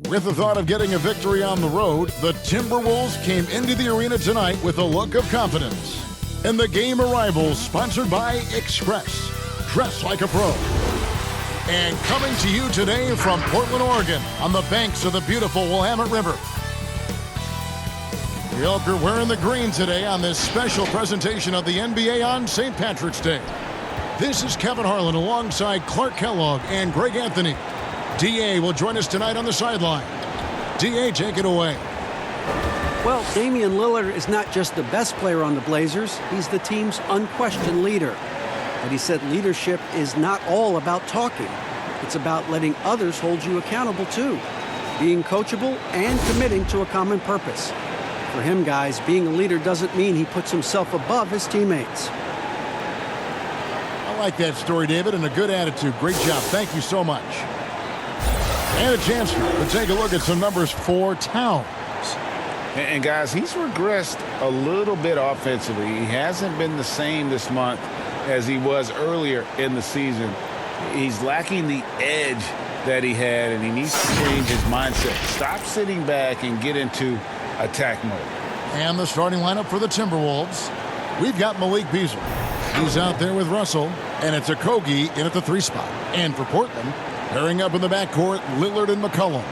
With the thought of getting a victory on the road, the Timberwolves came into the arena tonight with a look of confidence. And the game arrival sponsored by Express. Dress like a pro. And coming to you today from Portland, Oregon, on the banks of the beautiful Willamette River. We hope you're wearing the green today on this special presentation of the NBA on St. Patrick's Day. This is Kevin Harlan alongside Clark Kellogg and Greg Anthony. D.A. will join us tonight on the sideline. D.A., take it away. Well, Damian Lillard is not just the best player on the Blazers. He's the team's unquestioned leader. But he said leadership is not all about talking. It's about letting others hold you accountable, too. Being coachable and committing to a common purpose. For him, guys, being a leader doesn't mean he puts himself above his teammates. I like that story, David, and a good attitude. Great job. Thank you so much. And a chance to take a look at some numbers for Towns. And guys, he's regressed a little bit offensively. He hasn't been the same this month as he was earlier in the season. He's lacking the edge that he had, and he needs to change his mindset. Stop sitting back and get into attack mode. And the starting lineup for the Timberwolves. We've got Malik Beasley. He's out there with Russell, and it's Okogie in at the 3 spot. And for Portland, pairing up in the backcourt, Lillard and McCollum.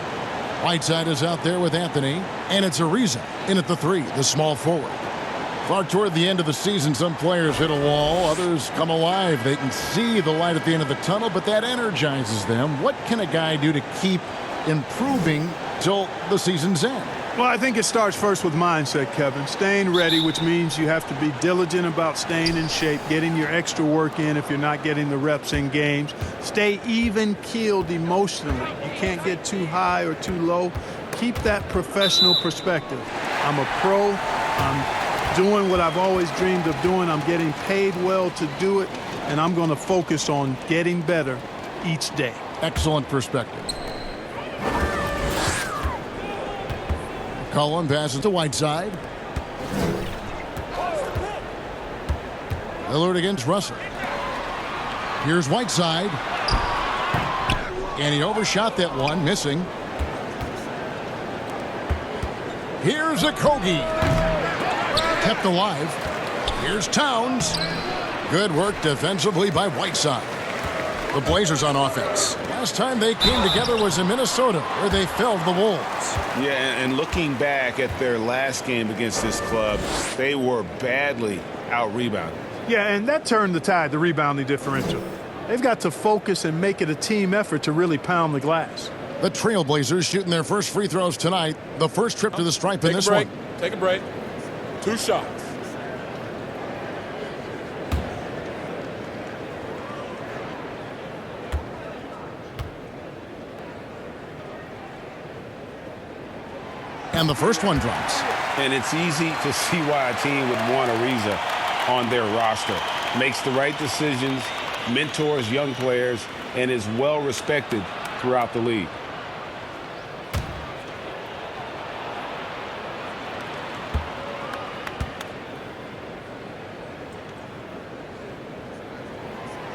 Whiteside is out there with Anthony, and it's Ariza in at the 3, the small forward. Far toward the end of the season, some players hit a wall, others come alive. They can see the light at the end of the tunnel, but that energizes them. What can a guy do to keep improving till the season's end? Well, I think it starts first with mindset, Kevin. Staying ready, which means you have to be diligent about staying in shape, getting your extra work in if you're not getting the reps in games. Stay even-keeled emotionally. You can't get too high or too low. Keep that professional perspective. I'm a pro. I'm doing what I've always dreamed of doing. I'm getting paid well to do it, and I'm going to focus on getting better each day. Excellent perspective. Cullen passes to Whiteside. Lillard against Russell. Here's Whiteside. And he overshot that one, missing. Here's Okogie. Kept alive. Here's Towns. Good work defensively by Whiteside. The Blazers on offense. Last time they came together was in Minnesota, where they felled the Wolves. Yeah, and looking back at their last game against this club, they were badly out-rebounded. Yeah, and that turned the tide, the rebounding differential. They've got to focus and make it a team effort to really pound the glass. The Trailblazers shooting their first free throws tonight. The first trip to the stripe in this one. Take a break. 2 shots. And the first one drops. And it's easy to see why a team would want Ariza on their roster. Makes the right decisions, mentors young players, and is well respected throughout the league.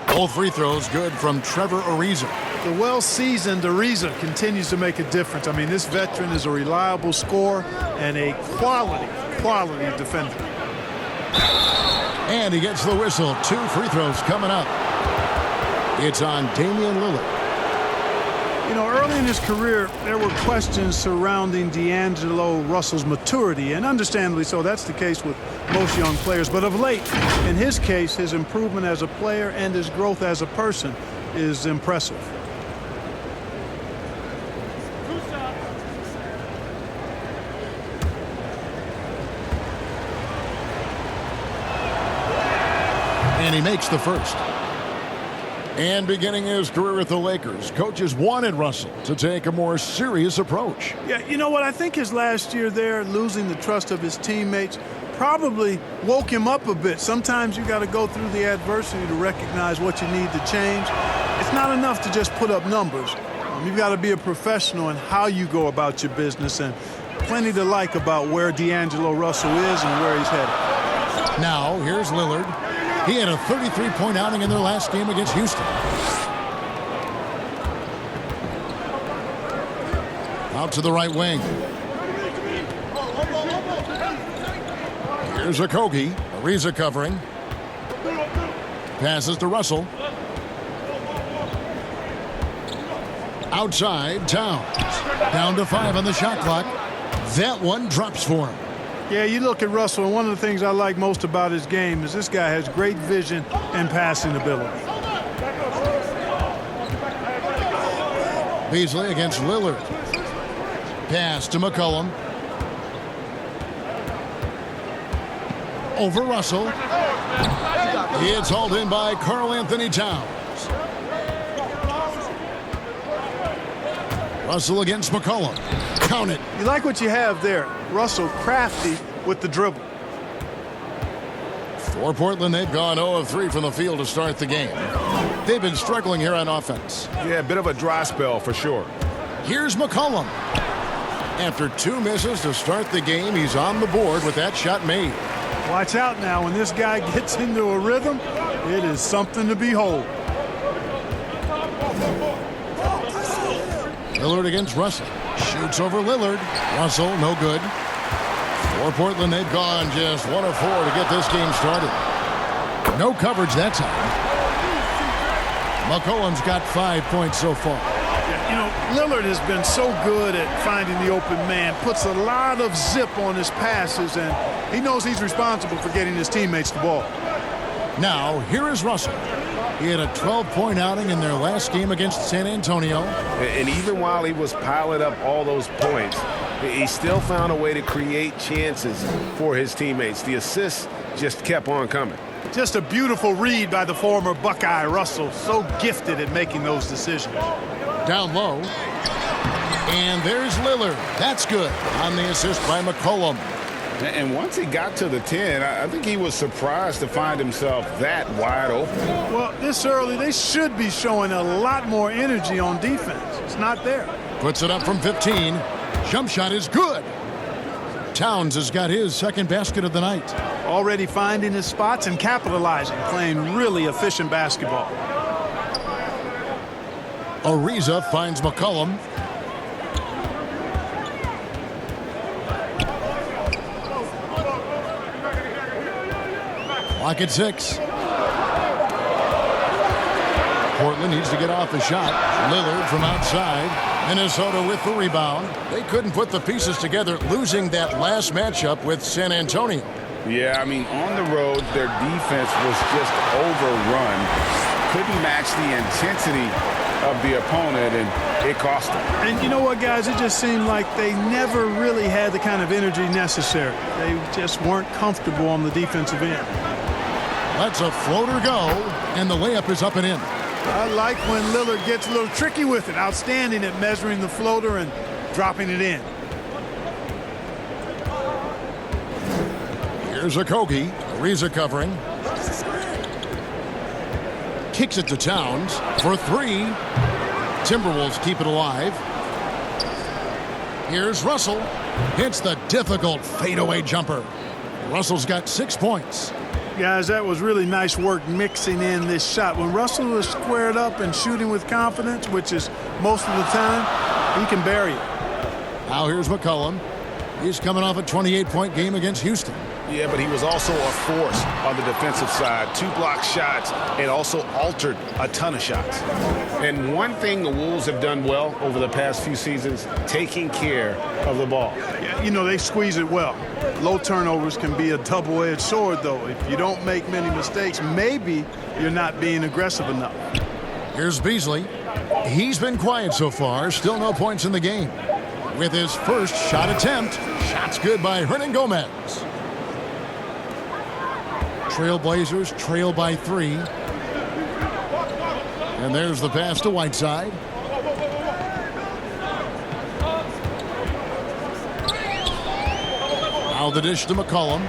Both free throws good from Trevor Ariza. The well-seasoned Ariza continues to make a difference. I mean, this veteran is a reliable scorer and a quality defender. And he gets the whistle. 2 free throws coming up. It's on Damian Lillard. You know, early in his career, there were questions surrounding D'Angelo Russell's maturity, and understandably so. That's the case with most young players. But of late, in his case, his improvement as a player and his growth as a person is impressive. And he makes the first. And beginning his career with the Lakers, coaches wanted Russell to take a more serious approach. Yeah, you know what? I think his last year there, losing the trust of his teammates, probably woke him up a bit. Sometimes you got to go through the adversity to recognize what you need to change. It's not enough to just put up numbers. You've got to be a professional in how you go about your business, and plenty to like about where D'Angelo Russell is and where he's headed. Now, here's Lillard. He had a 33-point outing in their last game against Houston. Out to the right wing. Here's Okogie. Ariza covering. Passes to Russell. Outside, Towns. Down to 5 on the shot clock. That one drops for him. Yeah, you look at Russell, and one of the things I like most about his game is this guy has great vision and passing ability. Beasley against Lillard. Pass to McCollum. Over Russell. It's hauled in by Karl Anthony Towns. Russell against McCollum. Count it. You like what you have there. Russell crafty with the dribble. For Portland, they've gone 0 of 3 from the field to start the game. They've been struggling here on offense. Yeah, a bit of a dry spell for sure. Here's McCollum. After 2 misses to start the game, he's on the board with that shot made. Watch out now. When this guy gets into a rhythm, it is something to behold. Lillard against Russell. Shoots over Lillard. Russell, no good. For Portland, they've gone just 1 of 4 to get this game started. No coverage that time. McCollum's got 5 points so far. You know, Lillard has been so good at finding the open man, puts a lot of zip on his passes, and he knows he's responsible for getting his teammates the ball. Now, here is Russell. He had a 12-point outing in their last game against San Antonio. And even while he was piling up all those points, he still found a way to create chances for his teammates. The assists just kept on coming. Just a beautiful read by the former Buckeye Russell. So gifted at making those decisions. Down low. And there's Lillard. That's good on the assist by McCollum. And once he got to the 10, I think he was surprised to find himself that wide open. Well, this early, they should be showing a lot more energy on defense. It's not there. Puts it up from 15. Jump shot is good. Towns has got his second basket of the night. Already finding his spots and capitalizing, playing really efficient basketball. Ariza finds McCollum. Clock at 6. Portland needs to get off the shot. Lillard from outside. Minnesota with the rebound. They couldn't put the pieces together, losing that last matchup with San Antonio. Yeah, I mean, on the road, their defense was just overrun. Couldn't match the intensity of the opponent, and it cost them. And you know what, guys? It just seemed like they never really had the kind of energy necessary. They just weren't comfortable on the defensive end. Lets a floater go, and the layup is up and in. I like when Lillard gets a little tricky with it. Outstanding at measuring the floater and dropping it in. Here's Okogie. Ariza covering. Kicks it to Towns for 3. Timberwolves keep it alive. Here's Russell. Hits the difficult fadeaway jumper. Russell's got 6 points. Guys, that was really nice work mixing in this shot. When Russell is squared up and shooting with confidence, which is most of the time, he can bury it. Now here's McCollum. He's coming off a 28-point game against Houston. Yeah, but he was also a force on the defensive side. 2 blocked shots and also altered a ton of shots. And one thing the Wolves have done well over the past few seasons, taking care of the ball. Yeah, you know, they squeeze it well. Low turnovers can be a double-edged sword, though. If you don't make many mistakes, maybe you're not being aggressive enough. Here's Beasley. He's been quiet so far. Still no points in the game. With his first shot attempt, shot's good by Hernan Gomez. Trailblazers trail by 3. And there's the pass to Whiteside. Now the dish to McCollum.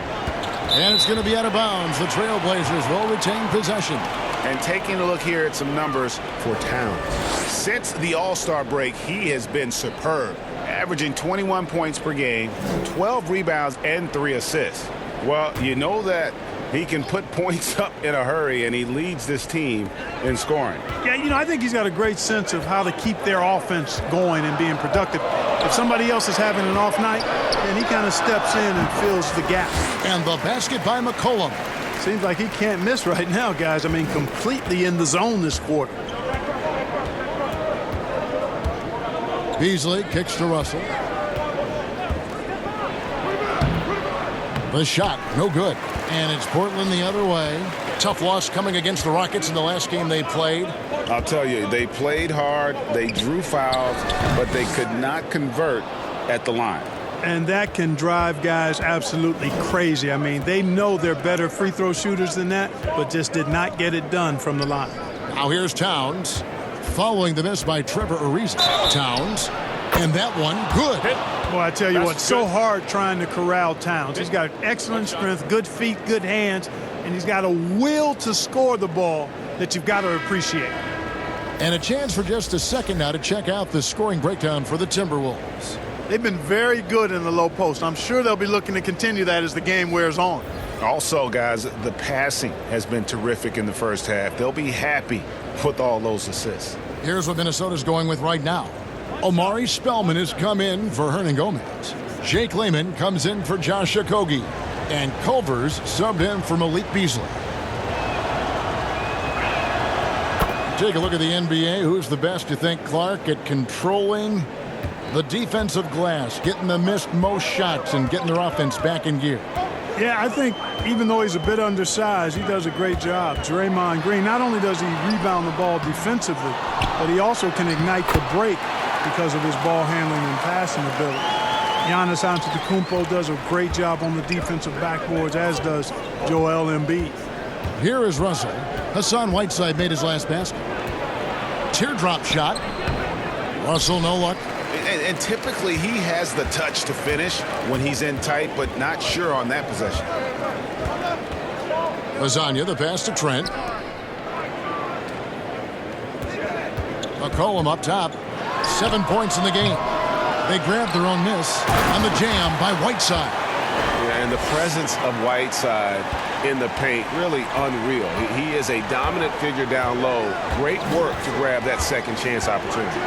And it's going to be out of bounds. The Trailblazers will retain possession. And taking a look here at some numbers for Towns. Since the All-Star break, he has been superb, averaging 21 points per game, 12 rebounds, and 3 assists. Well, you know that He can put points up in a hurry, and he leads this team in scoring. Yeah, I think he's got a great sense of how to keep their offense going and being productive. If somebody else is having an off night, then he kind of steps in and fills the gap. And the basket by McCollum. Seems like he can't miss right now, guys. I mean, completely in the zone this quarter. Beasley kicks to Russell. The shot, no good. And it's Portland the other way. Tough loss coming against the Rockets in the last game they played. I'll tell you, they played hard, they drew fouls, but they could not convert at the line. And that can drive guys absolutely crazy. I mean, they know they're better free throw shooters than that, but just did not get it done from the line. Now here's Towns. Following the miss by Trevor Ariza. Towns. And that one, good. Boy, I tell you what, so hard trying to corral Towns. He's got excellent strength, good feet, good hands, and he's got a will to score the ball that you've got to appreciate. And a chance for just a second now to check out the scoring breakdown for the Timberwolves. They've been very good in the low post. I'm sure they'll be looking to continue that as the game wears on. Also, guys, the passing has been terrific in the first half. They'll be happy with all those assists. Here's what Minnesota's going with right now. Omari Spellman has come in for Hernan Gomez. Jake Layman comes in for Josh Okogie. And Culver's subbed in for Malik Beasley. Take a look at the NBA. Who's the best, you think, Clark, at controlling the defensive glass, getting the missed most shots and getting their offense back in gear? Yeah, I think even though he's a bit undersized, he does a great job. Draymond Green, not only does he rebound the ball defensively, but he also can ignite the break because of his ball handling and passing ability. Giannis Antetokounmpo does a great job on the defensive backboards, as does Joel Embiid. Here is Russell. Hassan Whiteside made his last basket. Teardrop shot. Russell, no luck. And typically he has the touch to finish when he's in tight, but not sure on that possession. Lasagna, the pass to Trent. McCollum up top. 7 points in the game. They grabbed their own miss on the jam by Whiteside. Yeah, and the presence of Whiteside in the paint, really unreal. He is a dominant figure down low. Great work to grab that second chance opportunity.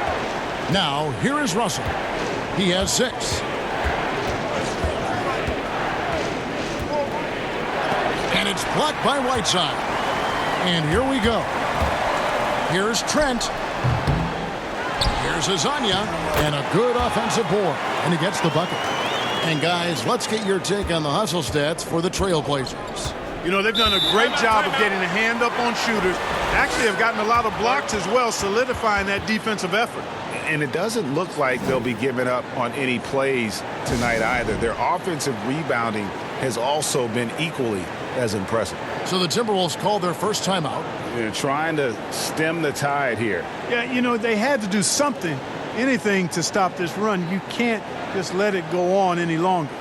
Now, here is Russell. He has 6. And it's blocked by Whiteside. And here we go. Here's Trent. Here's Lasagna. And a good offensive board. And he gets the bucket. And guys, let's get your take on the hustle stats for the Trailblazers. You know, they've done a great job of getting a hand up on shooters. Actually have gotten a lot of blocks as well, solidifying that defensive effort. And it doesn't look like they'll be giving up on any plays tonight either. Their offensive rebounding has also been equally as impressive. So the Timberwolves called their first timeout. They're trying to stem the tide here. Yeah, you know, they had to do something, anything to stop this run. You can't just let it go on any longer.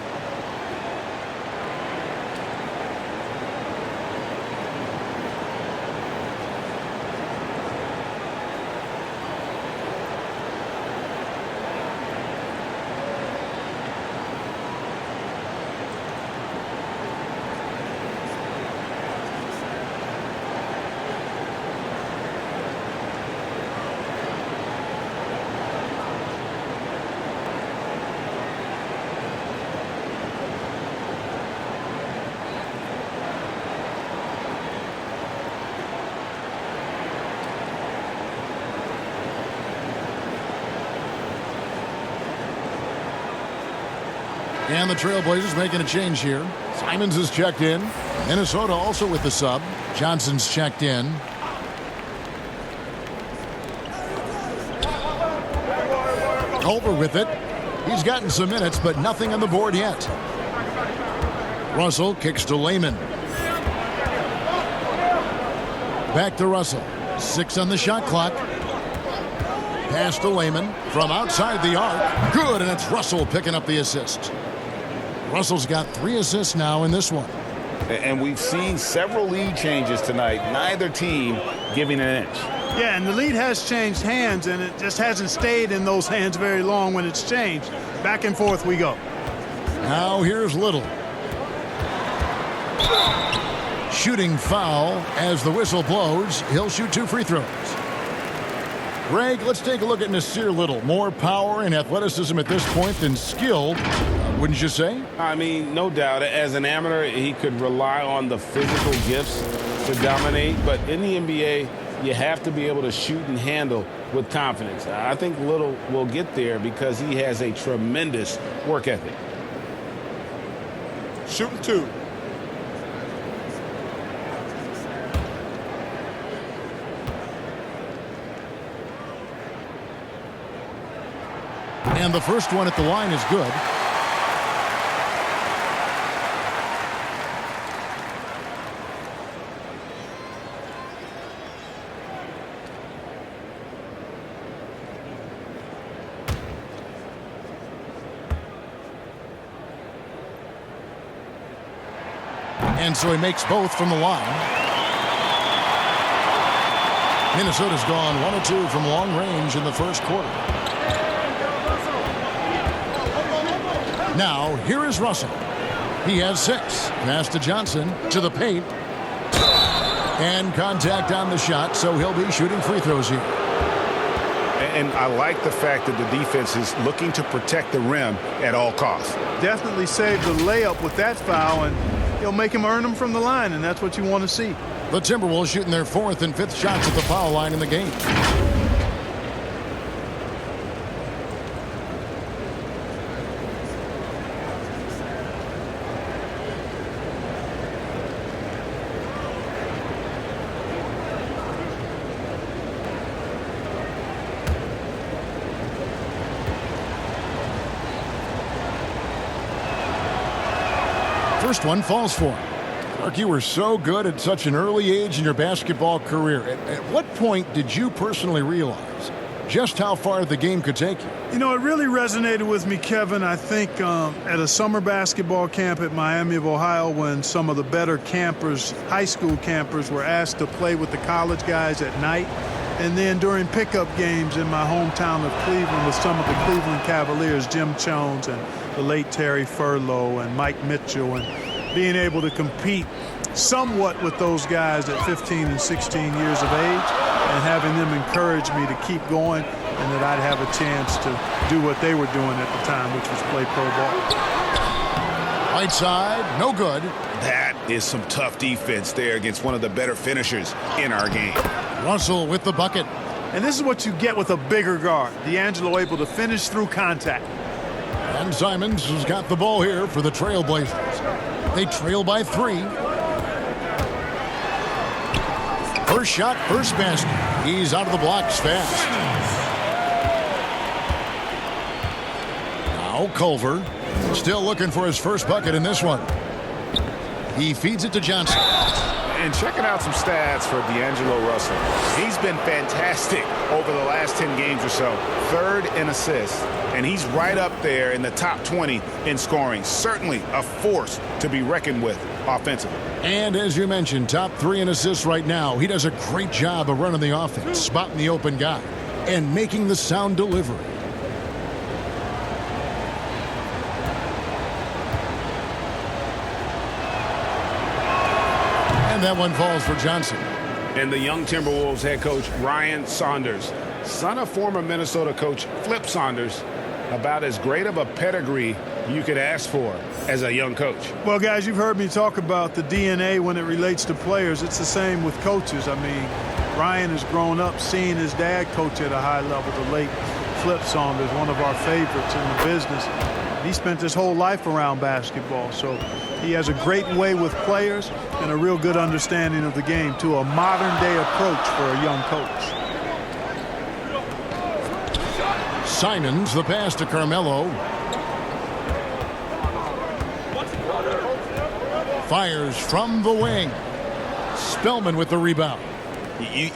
And the Trailblazers making a change here. Simons is checked in. Minnesota also with the sub. Johnson's checked in. Culver with it. He's gotten some minutes, but nothing on the board yet. Russell kicks to Layman. Back to Russell. 6 on the shot clock. Pass to Layman from outside the arc. Good, and it's Russell picking up the assist. Russell's got 3 assists now in this one. And we've seen several lead changes tonight. Neither team giving an inch. Yeah, and the lead has changed hands, and it just hasn't stayed in those hands very long when it's changed. Back and forth we go. Now here's Little. Shooting foul as the whistle blows. He'll shoot 2 free throws. Greg, let's take a look at Nasir Little. More power and athleticism at this point than skill, wouldn't you say? I mean, no doubt. As an amateur, he could rely on the physical gifts to dominate. But in the NBA, you have to be able to shoot and handle with confidence. I think Little will get there because he has a tremendous work ethic. Shooting 2. And the first one at the line is good. And so he makes both from the line. Minnesota's gone 1 of 2 from long range in the first quarter. Now, here is Russell. He has 6. Pass to Johnson, to the paint. And contact on the shot, so he'll be shooting free throws here. And I like the fact that the defense is looking to protect the rim at all costs. Definitely saved the layup with that foul, and he'll make him earn them from the line, and that's what you want to see. The Timberwolves shooting their 4th and 5th shots at the foul line in the game. First one falls for him. Clark, you were so good at such an early age in your basketball career. At what point did you personally realize just how far the game could take you? You know, it really resonated with me, Kevin, I think at a summer basketball camp at Miami of Ohio when some of the better campers, high school campers, were asked to play with the college guys at night. And then during pickup games in my hometown of Cleveland with some of the Cleveland Cavaliers, Jim Jones and the late Terry Furlow and Mike Mitchell, and being able to compete somewhat with those guys at 15 and 16 years of age and having them encourage me to keep going and that I'd have a chance to do what they were doing at the time, which was play pro ball. Right side, no good. That is some tough defense there against one of the better finishers in our game. Russell with the bucket. And this is what you get with a bigger guard. D'Angelo able to finish through contact. And Simons has got the ball here for the Trailblazers. They trail by 3. First shot, first basket. He's out of the blocks fast. Now Culver still looking for his first bucket in this one. He feeds it to Johnson. And checking out some stats for D'Angelo Russell. He's been fantastic over the last 10 games or so. 3rd in assists, and he's right up there in the top 20 in scoring. Certainly a force to be reckoned with offensively. And as you mentioned, top 3 in assists right now. He does a great job of running the offense, spotting the open guy, and making the sound delivery. And that one falls for Johnson. And the young Timberwolves head coach, Ryan Saunders, son of former Minnesota coach Flip Saunders, about as great of a pedigree you could ask for as a young coach. Well, guys, you've heard me talk about the DNA when it relates to players. It's the same with coaches. I mean, Ryan has grown up seeing his dad coach at a high level, the late Flip Saunders, one of our favorites in the business. He spent his whole life around basketball, so he has a great way with players and a real good understanding of the game, too, a modern-day approach for a young coach. Simons, the pass to Carmelo. Fires from the wing. Spellman with the rebound.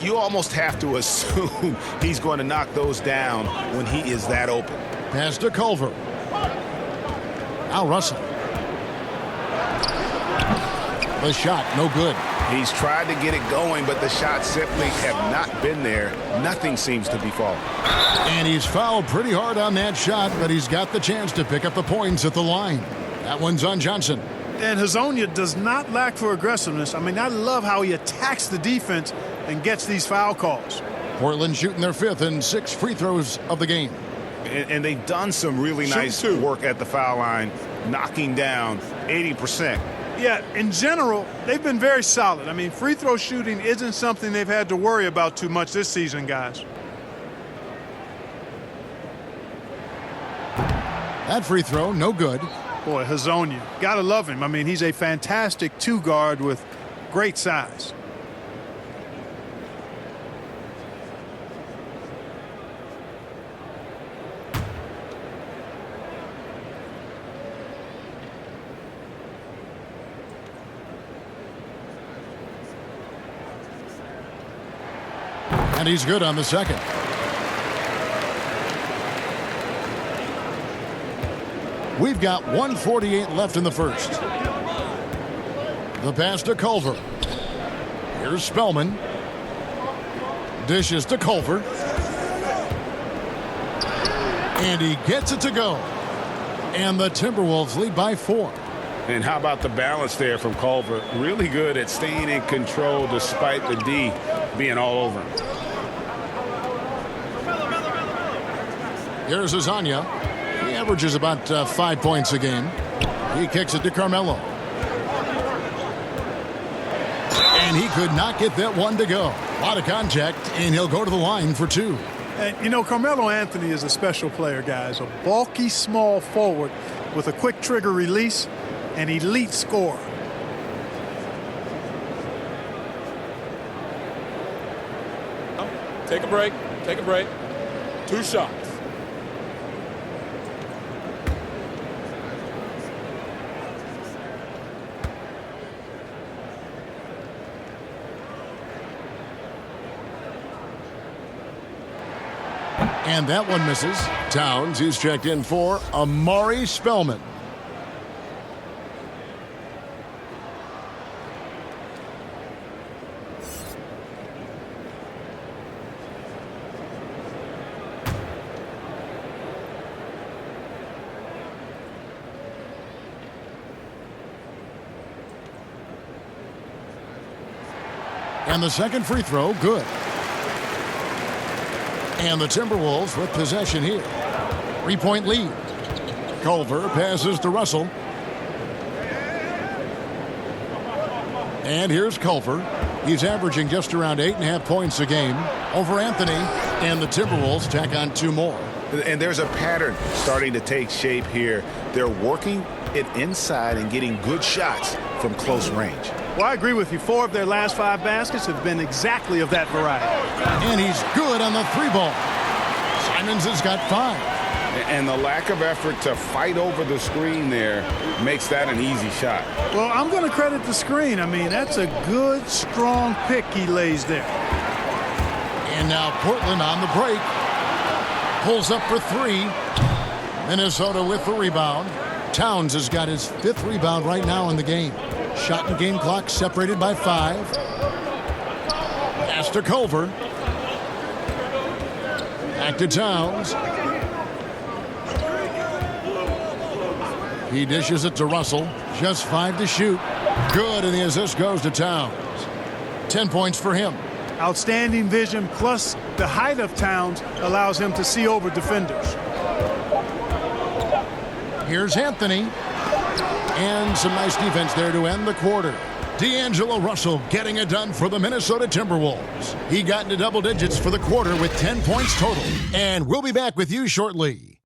You almost have to assume he's going to knock those down when he is that open. Pass to Culver. Now Russell. The shot, no good. He's tried to get it going, but the shots simply have not been there. Nothing seems to be falling. And he's fouled pretty hard on that shot, but he's got the chance to pick up the points at the line. That one's on Johnson. And Hazonia does not lack for aggressiveness. I mean, I love how he attacks the defense and gets these foul calls. Portland shooting their 5th and 6th free throws of the game. And they've done some really nice work at the foul line, knocking down 80%. Yeah, in general, they've been very solid. I mean, free throw shooting isn't something they've had to worry about too much this season, guys. That free throw, no good. Boy, Hazonia, gotta love him. I mean, he's a fantastic two-guard with great size. And he's good on the second. We've got 1:48 left in the first. The pass to Culver. Here's Spellman. Dishes to Culver. And he gets it to go. And the Timberwolves lead by 4. And how about the balance there from Culver? Really good at staying in control despite the D being all over him. Here's Azania. He averages about 5 points a game. He kicks it to Carmelo. And he could not get that one to go. A lot of contact, and he'll go to the line for 2. And, you know, Carmelo Anthony is a special player, guys. A bulky, small forward with a quick trigger release, an elite scorer. Take a break. Take a break. 2 shots. And that one misses. Towns, who's checked in for Amari Spellman. And the second free throw, good. And the Timberwolves with possession here. 3-point lead. Culver passes to Russell. And here's Culver. He's averaging just around 8.5 points a game over Anthony. And the Timberwolves tack on 2 more. And there's a pattern starting to take shape here. They're working it inside and getting good shots from close range. Well, I agree with you. 4 of their last 5 baskets have been exactly of that variety. And he's good on the 3-ball. Simons has got 5. And the lack of effort to fight over the screen there makes that an easy shot. Well, I'm going to credit the screen. I mean, that's a good, strong pick he lays there. And now Portland on the break. Pulls up for 3. Minnesota with the rebound. Towns has got his 5th rebound right now in the game. Shot and game clock separated by 5. Pass to Culver. Back to Towns. He dishes it to Russell. Just 5 to shoot. Good, and the assist goes to Towns. 10 points for him. Outstanding vision, plus the height of Towns allows him to see over defenders. Here's Anthony. And some nice defense there to end the quarter. D'Angelo Russell getting it done for the Minnesota Timberwolves. He got into double digits for the quarter with 10 points total. And we'll be back with you shortly.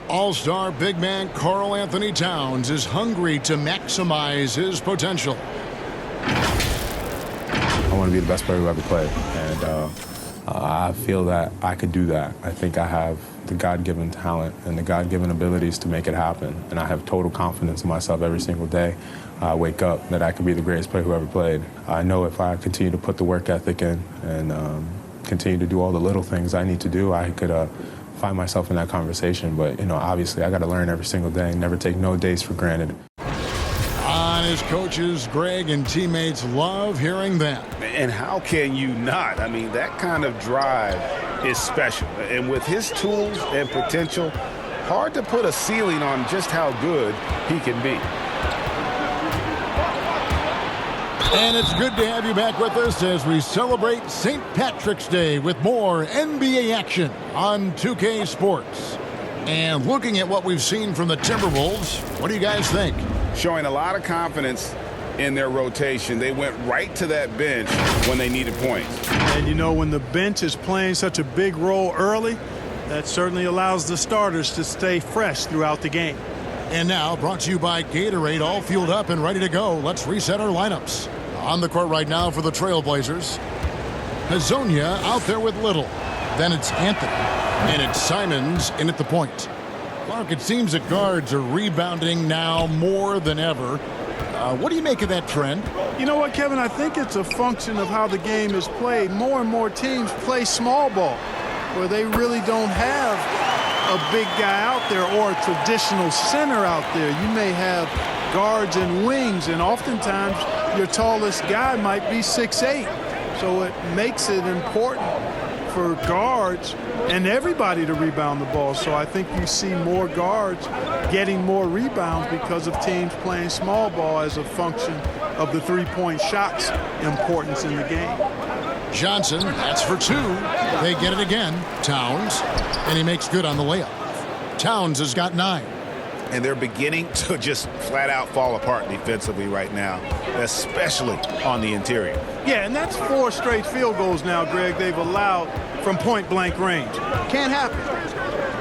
All-star big man Karl Anthony Towns is hungry to maximize his potential. I want to be the best player who ever played. And I feel that I could do that. I think I have the God-given talent and the God-given abilities to make it happen. And I have total confidence in myself every single day. I wake up that I could be the greatest player who ever played. I know if I continue to put the work ethic in and continue to do all the little things I need to do, I could find myself in that conversation. But, you know, obviously I got to learn every single day and never take no days for granted. On his coaches, Greg and teammates love hearing that. And how can you not? I mean, that kind of drive is special. And with his tools and potential, hard to put a ceiling on just how good he can be. And it's good to have you back with us as we celebrate St. Patrick's Day with more NBA action on 2K Sports. And looking at what we've seen from the Timberwolves, what do you guys think? Showing a lot of confidence in their rotation. They went right to that bench when they needed points. And you know, when the bench is playing such a big role early, that certainly allows the starters to stay fresh throughout the game. And now, brought to you by Gatorade, all fueled up and ready to go. Let's reset our lineups. On the court right now for the Trailblazers, Hazonia out there with Little. Then it's Anthony. And it's Simons in at the point. Clark, it seems that guards are rebounding now more than ever. What do you make of that trend? You know what, Kevin? I think it's a function of how the game is played. More and more teams play small ball, where they really don't have a big guy out there or a traditional center out there. You may have guards and wings, and oftentimes your tallest guy might be 6'8". So it makes it important for guards and everybody to rebound the ball. So I think you see more guards getting more rebounds because of teams playing small ball as a function of the three-point shot's importance in the game. Johnson, that's for two. They get it again. Towns, and he makes good on the layup. Towns has got 9. And they're beginning to just flat out fall apart defensively right now, especially on the interior. Yeah, and that's 4 straight field goals now, Greg, they've allowed from point-blank range. Can't happen.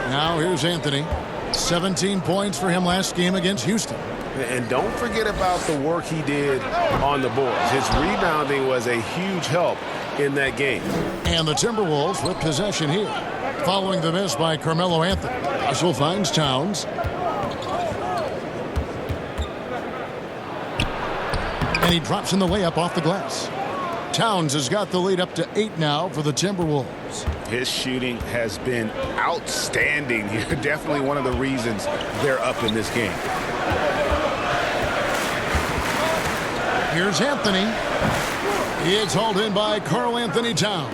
Now here's Anthony. 17 points for him last game against Houston. And don't forget about the work he did on the boards. His rebounding was a huge help in that game. And the Timberwolves with possession here. Following the miss by Carmelo Anthony. Russell finds Towns. And he drops in the layup off the glass. Towns has got the lead up to 8 now for the Timberwolves. His shooting has been outstanding here. Definitely one of the reasons they're up in this game. Here's Anthony. It's hauled in by Karl Anthony Towns.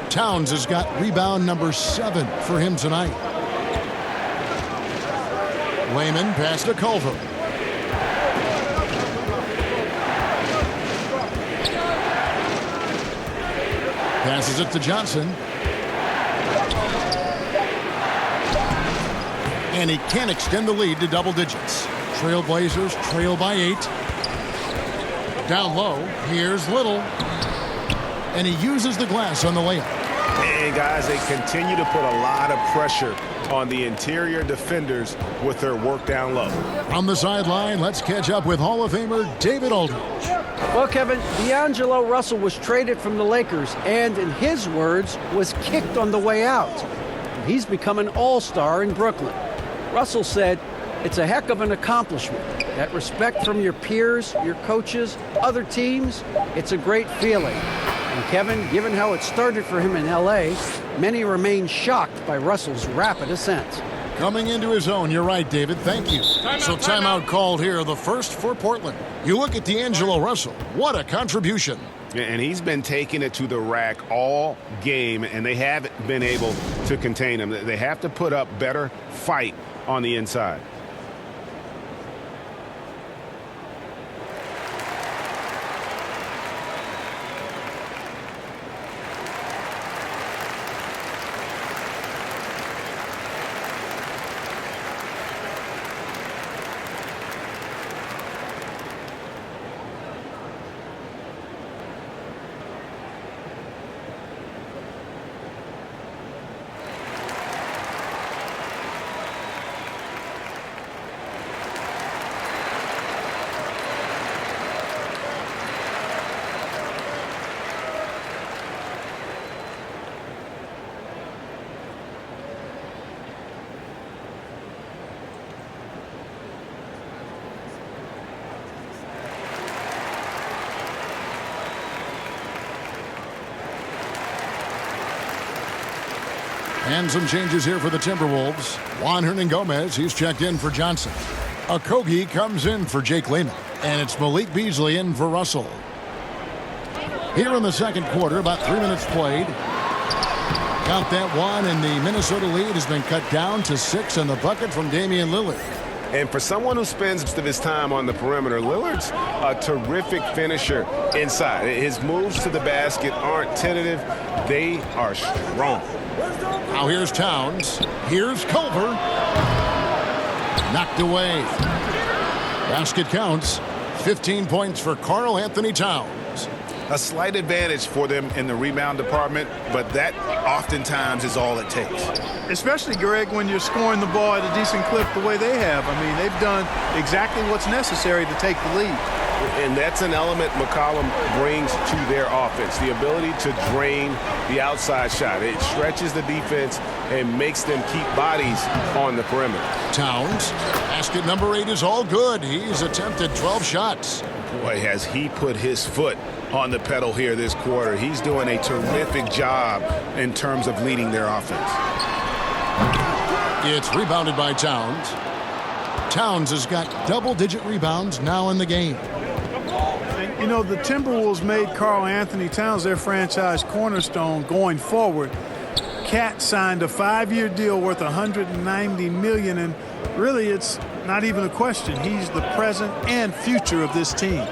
Towns has got rebound number 7 for him tonight. Wayman pass to Culver. Passes it to Johnson. And he can't extend the lead to double digits. Trailblazers trail by 8. Down low, here's Little. And he uses the glass on the layup. And guys, they continue to put a lot of pressure on the interior defenders with their work down low. On the sideline, let's catch up with Hall of Famer David Aldridge. Well, Kevin, D'Angelo Russell was traded from the Lakers and, in his words, was kicked on the way out. He's become an all-star in Brooklyn. Russell said, "It's a heck of an accomplishment. That respect from your peers, your coaches, other teams, it's a great feeling." And Kevin, given how it started for him in L.A., many remain shocked by Russell's rapid ascent. Coming into his own, you're right, David. Thank you. Timeout called here, the first for Portland. You look at D'Angelo Russell. What a contribution. And he's been taking it to the rack all game, and they haven't been able to contain him. They have to put up better fight on the inside. And some changes here for the Timberwolves. Juan Hernan-Gomez, he's checked in for Johnson. Okogie comes in for Jake Layman. And it's Malik Beasley in for Russell. Here in the second quarter, about 3 minutes played. Count that one, and the Minnesota lead has been cut down to 6 on the bucket from Damian Lillard. And for someone who spends most of his time on the perimeter, Lillard's a terrific finisher inside. His moves to the basket aren't tentative. They are strong. Now here's Towns. Here's Culver. Knocked away. Basket counts. 15 points for Karl Anthony Towns. A slight advantage for them in the rebound department, but that oftentimes is all it takes. Especially, Greg, when you're scoring the ball at a decent clip the way they have. I mean, they've done exactly what's necessary to take the lead. And that's an element McCollum brings to their offense, the ability to drain the outside shot. It stretches the defense and makes them keep bodies on the perimeter. Towns. Basket number 8 is all good. He's attempted 12 shots. Boy, has he put his foot on the pedal here this quarter. He's doing a terrific job in terms of leading their offense. It's rebounded by Towns. Towns has got double-digit rebounds now in the game. And, you know, the Timberwolves made Karl Anthony Towns their franchise cornerstone going forward. Cat signed a 5-year deal worth $190 million, and really it's not even a question. He's the present and future of this team.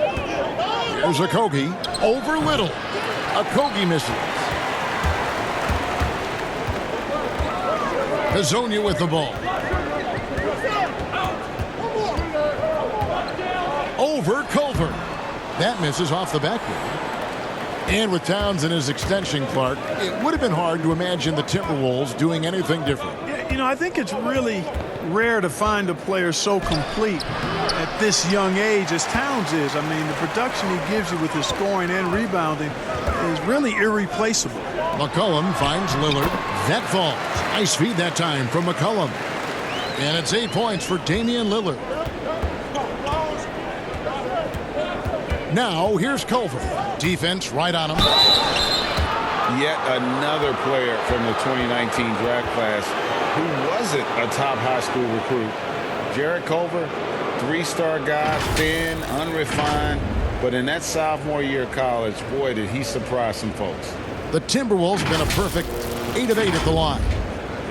Here's Okogie over Little. Okogie misses. Hazonia with the ball. Over Culver. That misses off the backboard. And with Towns in his extension, Clark, it would have been hard to imagine the Timberwolves doing anything different. Yeah, you know, I think it's really rare to find a player so complete at this young age as Towns is. I mean, the production he gives you with his scoring and rebounding is really irreplaceable. McCollum finds Lillard. That falls. Nice feed that time from McCollum. And it's 8 points for Damian Lillard. Now, here's Culver. Defense right on him. Yet another player from the 2019 draft class who wasn't a top high school recruit. Jarrett Culver, 3-star guy, thin, unrefined, but in that sophomore year of college, boy, did he surprise some folks. The Timberwolves have been a perfect 8 of 8 at the line.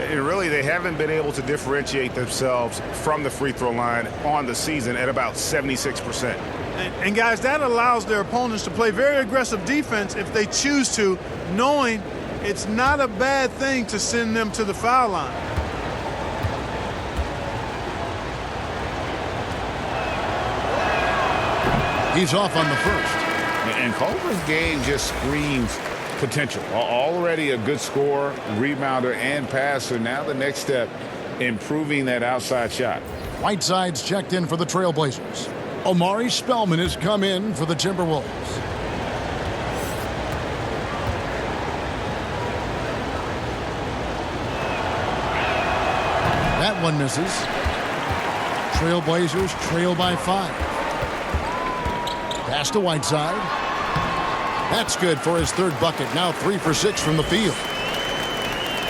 And really, they haven't been able to differentiate themselves from the free throw line on the season at about 76%. And guys, that allows their opponents to play very aggressive defense if they choose to, knowing it's not a bad thing to send them to the foul line. He's off on the first. And Culver's game just screams potential. Already a good scorer, rebounder, and passer. Now the next step, improving that outside shot. Whiteside's checked in for the Trailblazers. Omari Spellman has come in for the Timberwolves. That one misses. Trailblazers trail by 5. Pass to Whiteside. That's good for his third bucket. Now 3 for 6 from the field.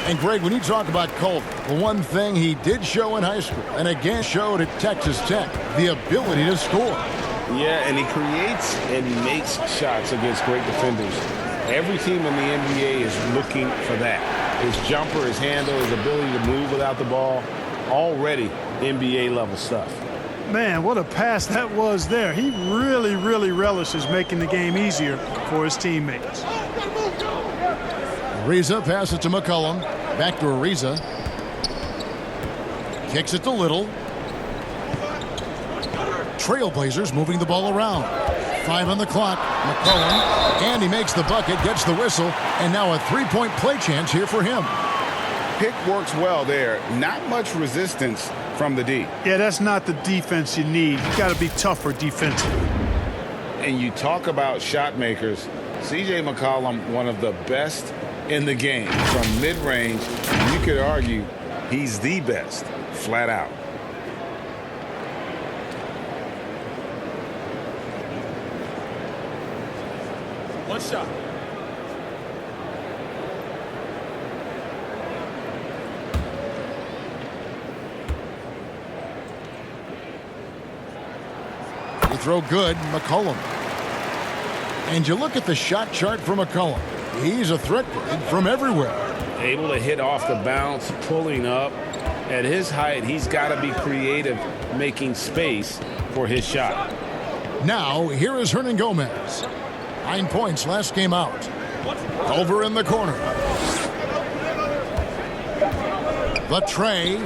And Greg, when you talk about Culver, the one thing he did show in high school, and again showed at Texas Tech, the ability to score. Yeah, and he creates and makes shots against great defenders. Every team in the NBA is looking for that. His jumper, his handle, his ability to move without the ball, already NBA level stuff. Man, what a pass that was there. He really, really relishes making the game easier for his teammates. Ariza passes to McCollum. Back to Ariza. Kicks it to Little. Trailblazers moving the ball around. 5 on the clock. McCollum. And he makes the bucket, gets the whistle, and now a 3-point play chance here for him. Pick works well there. Not much resistance from the D. Yeah, that's not the defense you need. You got to be tougher defensively. And you talk about shot makers. C.J. McCollum, one of the best in the game from mid-range. You could argue he's the best, flat out. One shot. You throw good, McCollum. And you look at the shot chart for McCollum. He's a threat from everywhere. able to hit off the bounce, pulling up. At his height, he's got to be creative, making space for his shot. Now, here is Hernan Gomez. 9 points last game out. Over in the corner. The tray.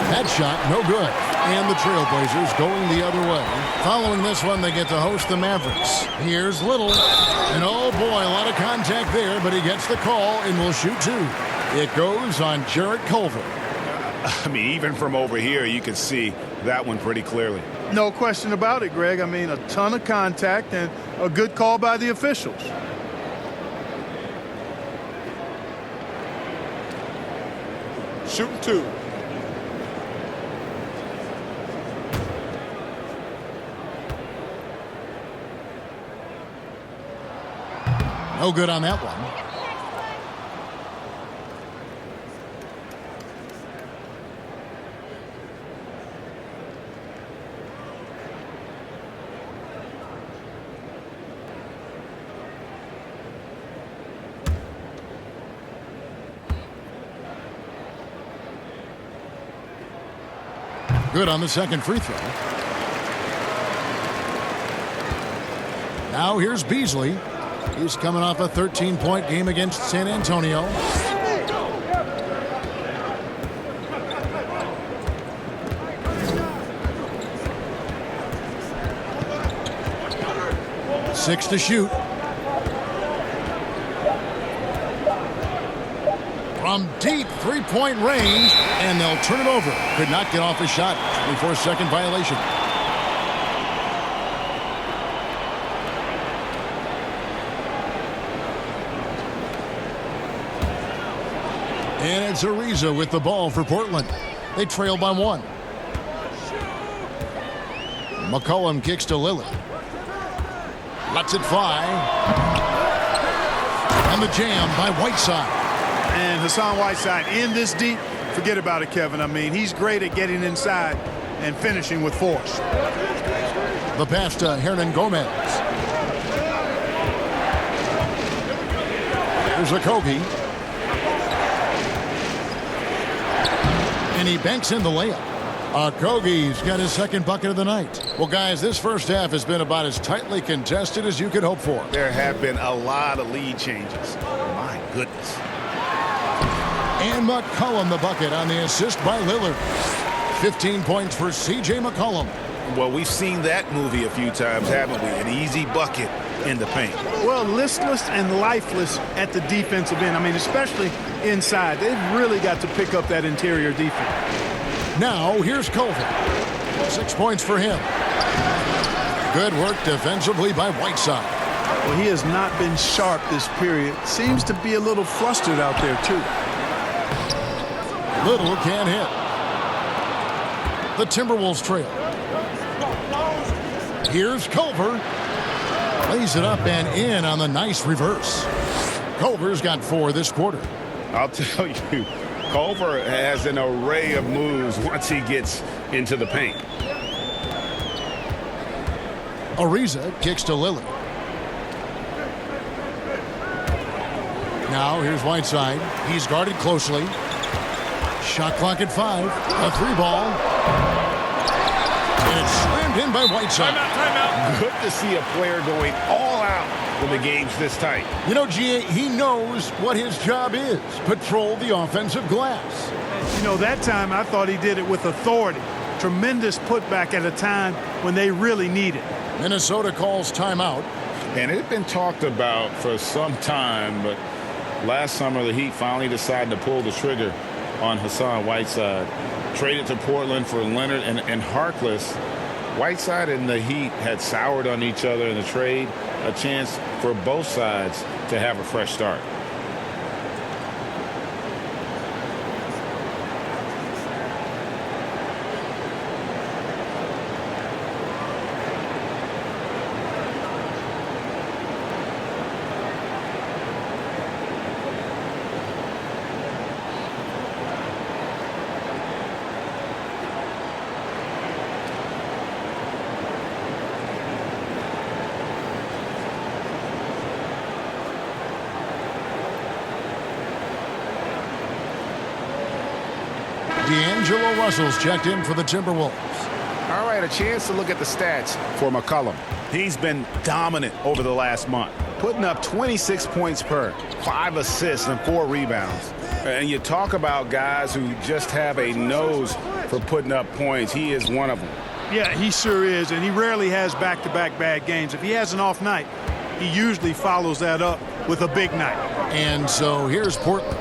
That shot, no good. And the Trailblazers going the other way. Following this one, they get to host the Mavericks. Here's Little. And oh boy, a lot of contact there, but he gets the call and will shoot two. It goes on Jarrett Culver. I mean, even from over here, you can see that one pretty clearly. No question about it, Greg. I mean, a ton of contact and a good call by the officials. Shooting two. No good on that one. Good on the second free throw. Now here's Beasley. He's coming off a 13-point game against San Antonio. Six to shoot. From deep three-point range, and they'll turn it over. Could not get off a shot. 24-second violation. And it's Ariza with the ball for Portland. They trail by one. McCollum kicks to Lillard. Lets it fly. And the jam by Whiteside. And Hassan Whiteside in this deep, forget about it, Kevin. I mean, he's great at getting inside and finishing with force. The pass to Hernan Gomez. Here's Okogie. And he banks in the layup. Okogie's got his second bucket of the night. Well, guys, this first half has been about as tightly contested as you could hope for. There have been a lot of lead changes. My goodness. And McCollum the bucket on the assist by Lillard. 15 points for C.J. McCollum. Well, we've seen that movie a few times, haven't we? An easy bucket in the paint. Well, listless and lifeless at the defensive end. I mean, especially inside. They've really got to pick up that interior defense. Now, here's Culver. 6 points for him. Good work defensively by Whiteside. Well, he has not been sharp this period. Seems to be a little flustered out there, too. Little can't hit. The Timberwolves trail. Here's Culver. Lays it up and in on the nice reverse. Culver's got 4 this quarter. I'll tell you, Culver has an array of moves once he gets into the paint. Ariza kicks to Lillard. Now here's Whiteside. He's guarded closely. Shot clock at 5. A 3-ball. And it's slammed in by Whiteside. Timeout. Good to see a player going all out when the game's this tight. You know, G.A., he knows what his job is. Patrol the offensive glass. You know, that time I thought he did it with authority. Tremendous putback at a time when they really need it. Minnesota calls timeout. And it had been talked about for some time, but last summer the Heat finally decided to pull the trigger on Hassan Whiteside. Traded to Portland for Leonard and Harkless. Whiteside and the Heat had soured on each other in the trade. A chance for both sides to have a fresh start. D'Angelo Russell's checked in for the Timberwolves. All right, a chance to look at the stats for McCollum. He's been dominant over the last month, putting up 26 points per, 5 assists, and 4 rebounds. And you talk about guys who just have a nose for putting up points. He is one of them. Yeah, he sure is, and he rarely has back-to-back bad games. If he has an off night, he usually follows that up with a big night. And so here's Portland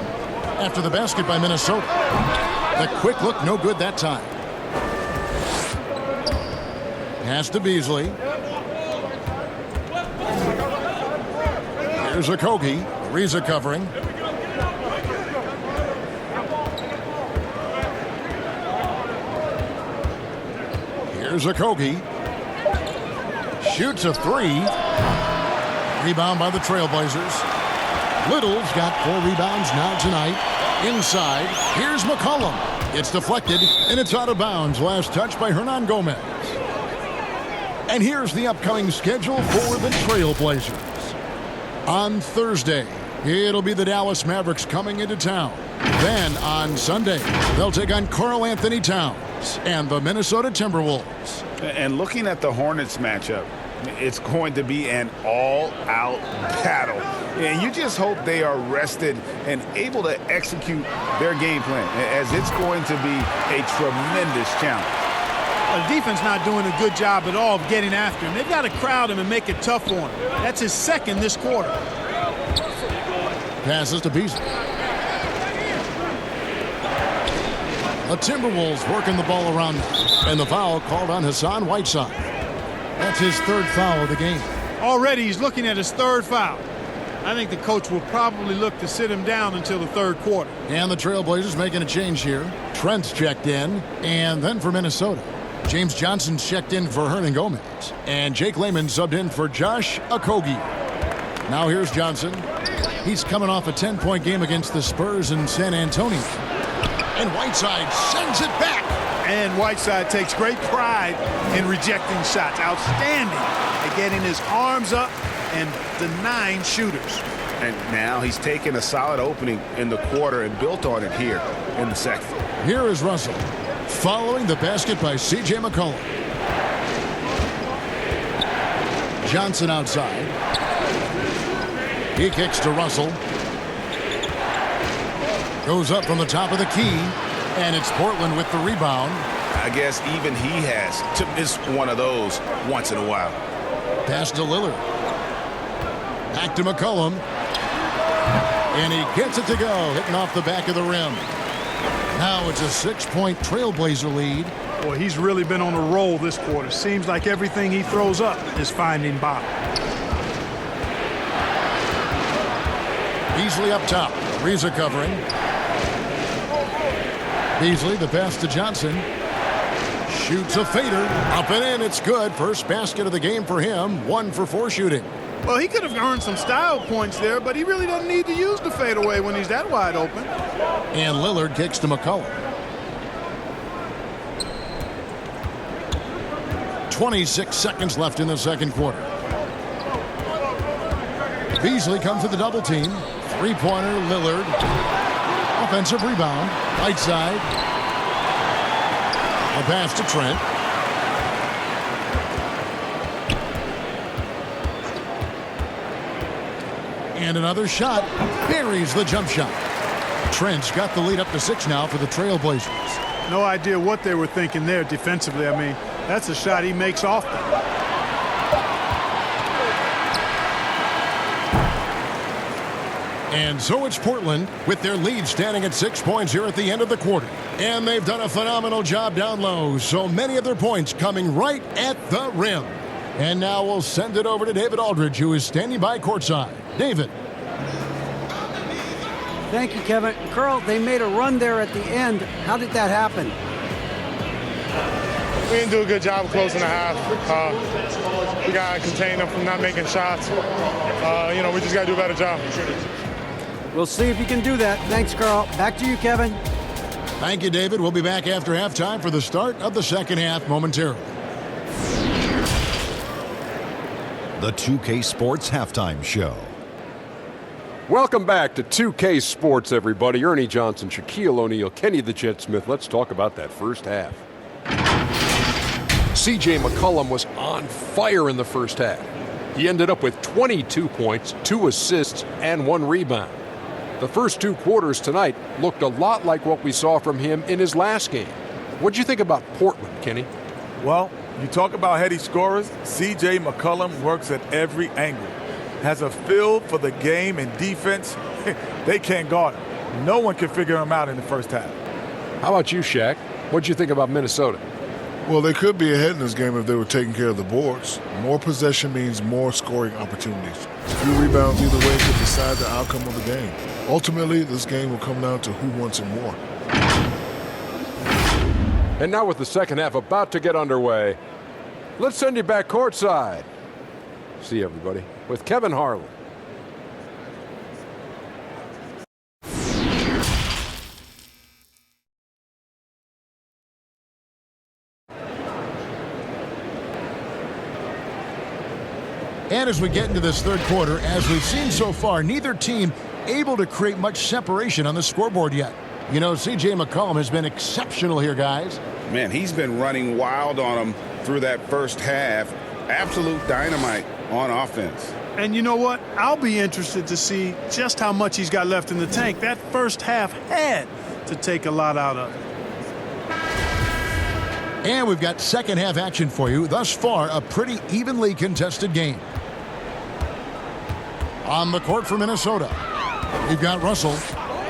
after the basket by Minnesota. The quick look, no good that time. Pass to Beasley. Here's Okogie. Ariza covering. Here's Okogie. Shoots a 3. Rebound by the Trailblazers. Little's got 4 rebounds now tonight. Inside, here's McCollum. It's deflected, and it's out of bounds. Last touch by Hernan Gomez. And here's the upcoming schedule for the Trailblazers. On Thursday, it'll be the Dallas Mavericks coming into town. Then on Sunday, they'll take on Karl Anthony Towns and the Minnesota Timberwolves. And looking at the Hornets matchup, it's going to be an all-out battle. And you just hope they are rested and able to execute their game plan, as it's going to be a tremendous challenge. The defense not doing a good job at all of getting after him. They've got to crowd him and make it tough for him. That's his second this quarter. Passes to Beasley. The Timberwolves working the ball around now. And the foul called on Hassan Whiteside. That's his 3rd foul of the game. Already he's looking at his 3rd foul. I think the coach will probably look to sit him down until the 3rd quarter. And the Trailblazers making a change here. Trent's checked in. And then for Minnesota, James Johnson's checked in for Hernan Gomez. And Jake Layman subbed in for Josh Okogie. Now here's Johnson. He's coming off a 10-point game against the Spurs in San Antonio. And Whiteside sends it back. And Whiteside takes great pride in rejecting shots. Outstanding at getting his arms up and denying shooters. And now he's taken a solid opening in the quarter and built on it here in the second. Here is Russell, following the basket by C.J. McCollum. Johnson outside. He kicks to Russell. Goes up from the top of the key, and it's Portland with the rebound. I guess even he has to miss one of those once in a while. Pass to Lillard. Back to McCollum. And he gets it to go, hitting off the back of the rim. Now it's a 6-point Trailblazer lead. Boy, he's really been on a roll this quarter. Seems like everything he throws up is finding bottom. Beasley up top. Ariza covering. Beasley, the pass to Johnson. Shoots a fader. Up and in. It's good. First basket of the game for him. 1 for 4 shooting. Well, he could have earned some style points there, but he really doesn't need to use the fadeaway when he's that wide open. And Lillard kicks to McCollum. 26 seconds left in the second quarter. Beasley comes to the double team. 3-pointer, Lillard. Offensive rebound. Right side. A pass to Trent. And another shot. Buries the jump shot. Trent's got the lead up to 6 now for the Trailblazers. No idea what they were thinking there defensively. I mean, that's a shot he makes often. And so it's Portland with their lead standing at 6 points here at the end of the quarter. And they've done a phenomenal job down low. So many of their points coming right at the rim. And now we'll send it over to David Aldridge, who is standing by courtside. David. Thank you, Kevin. Carl, they made a run there at the end. How did that happen? We didn't do a good job of closing the half. We got to contain them from not making shots. We just got to do a better job. We'll see if you can do that. Thanks, Carl. Back to you, Kevin. Thank you, David. We'll be back after halftime for the start of the second half momentarily. The 2K Sports Halftime Show. Welcome back to 2K Sports, everybody. Ernie Johnson, Shaquille O'Neal, Kenny the Jet Smith. Let's talk about that first half. C.J. McCollum was on fire in the first half. He ended up with 22 points, 2 assists, and 1 rebound. The first 2 quarters tonight looked a lot like what we saw from him in his last game. What'd you think about Portland, Kenny? Well, you talk about heady scorers. C.J. McCollum works at every angle. Has a feel for the game and defense. They can't guard him. No one can figure him out in the first half. How about you, Shaq? What'd you think about Minnesota? Well, they could be ahead in this game if they were taking care of the boards. More possession means more scoring opportunities. A few rebounds either way could decide the outcome of the game. Ultimately, this game will come down to who wants it more. And now with the second half about to get underway, let's send you back courtside. See you, everybody, with Kevin Harlan. And as we get into this third quarter, as we've seen so far, neither team able to create much separation on the scoreboard yet. You know, C.J. McCollum has been exceptional here, guys. Man, he's been running wild on them through that first half. Absolute dynamite on offense. And you know what? I'll be interested to see just how much he's got left in the tank. That first half had to take a lot out of it. And we've got second half action for you. Thus far, a pretty evenly contested game. On the court for Minnesota, we've got Russell.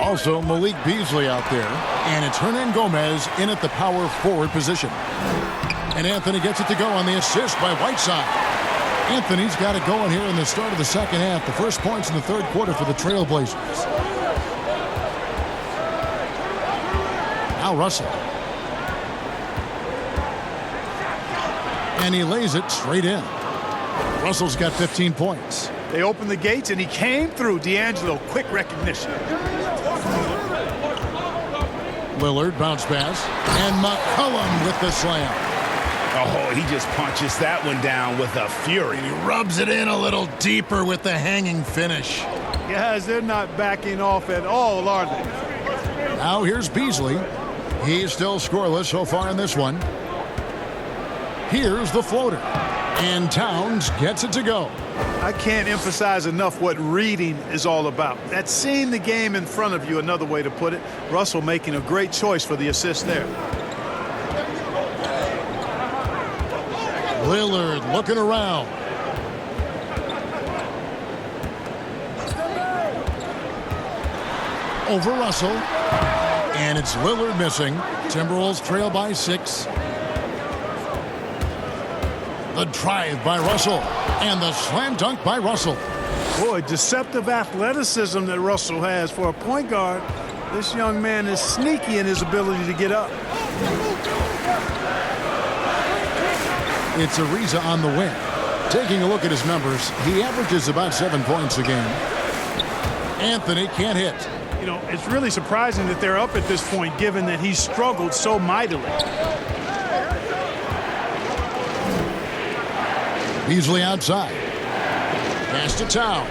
Also, Malik Beasley out there. And it's Hernan Gomez in at the power forward position. And Anthony gets it to go on the assist by Whiteside. Anthony's got it going here in the start of the second half. The first points in the third quarter for the Trailblazers. Now Russell. And he lays it straight in. Russell's got 15 points. They opened the gates, and he came through. D'Angelo, quick recognition. Lillard, bounce pass. And McCollum with the slam. Oh, he just punches that one down with a fury. And he rubs it in a little deeper with the hanging finish. Guys, they're not backing off at all, are they? Now here's Beasley. He's still scoreless so far in this one. Here's the floater. And Towns gets it to go. I can't emphasize enough what reading is all about. That's seeing the game in front of you, another way to put it. Russell making a great choice for the assist there. Lillard looking around. Over Russell. And it's Lillard missing. Timberwolves trail by 6. The drive by Russell. And the slam dunk by Russell. Boy, deceptive athleticism that Russell has for a point guard. This young man is sneaky in his ability to get up. It's Ariza on the wing. Taking a look at his numbers, he averages about 7 points a game. Anthony can't hit. You know, it's really surprising that they're up at this point, given that he's struggled so mightily. Beasley outside. Pass to Towns.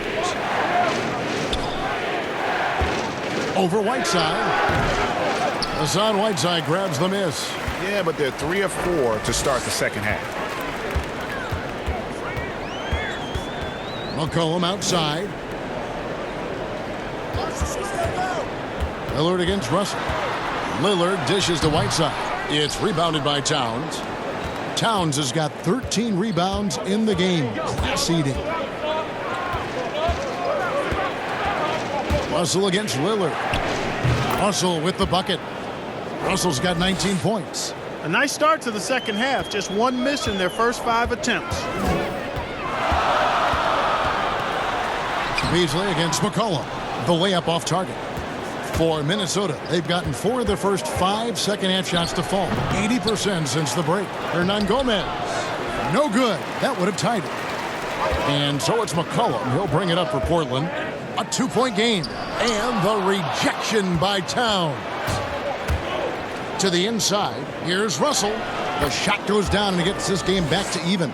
Over Whiteside. Hassan Whiteside grabs the miss. Yeah, but they're 3 of 4 to start the second half. McCollum outside. Lillard against Russell. Lillard dishes to Whiteside. It's rebounded by Towns. Towns has got 13 rebounds in the game. Class eating. Russell against Lillard. Russell with the bucket. Russell's got 19 points. A nice start to the second half. Just one miss in their first 5 attempts. Beasley against McCollum. The layup off target. For Minnesota, they've gotten 4 of their first 5 second-half shots to fall. 80% since the break. Hernan Gomez. No good. That would have tied it. And so it's McCollum. He'll bring it up for Portland. A 2-point game. And the rejection by Towns. To the inside. Here's Russell. The shot goes down and it gets this game back to even.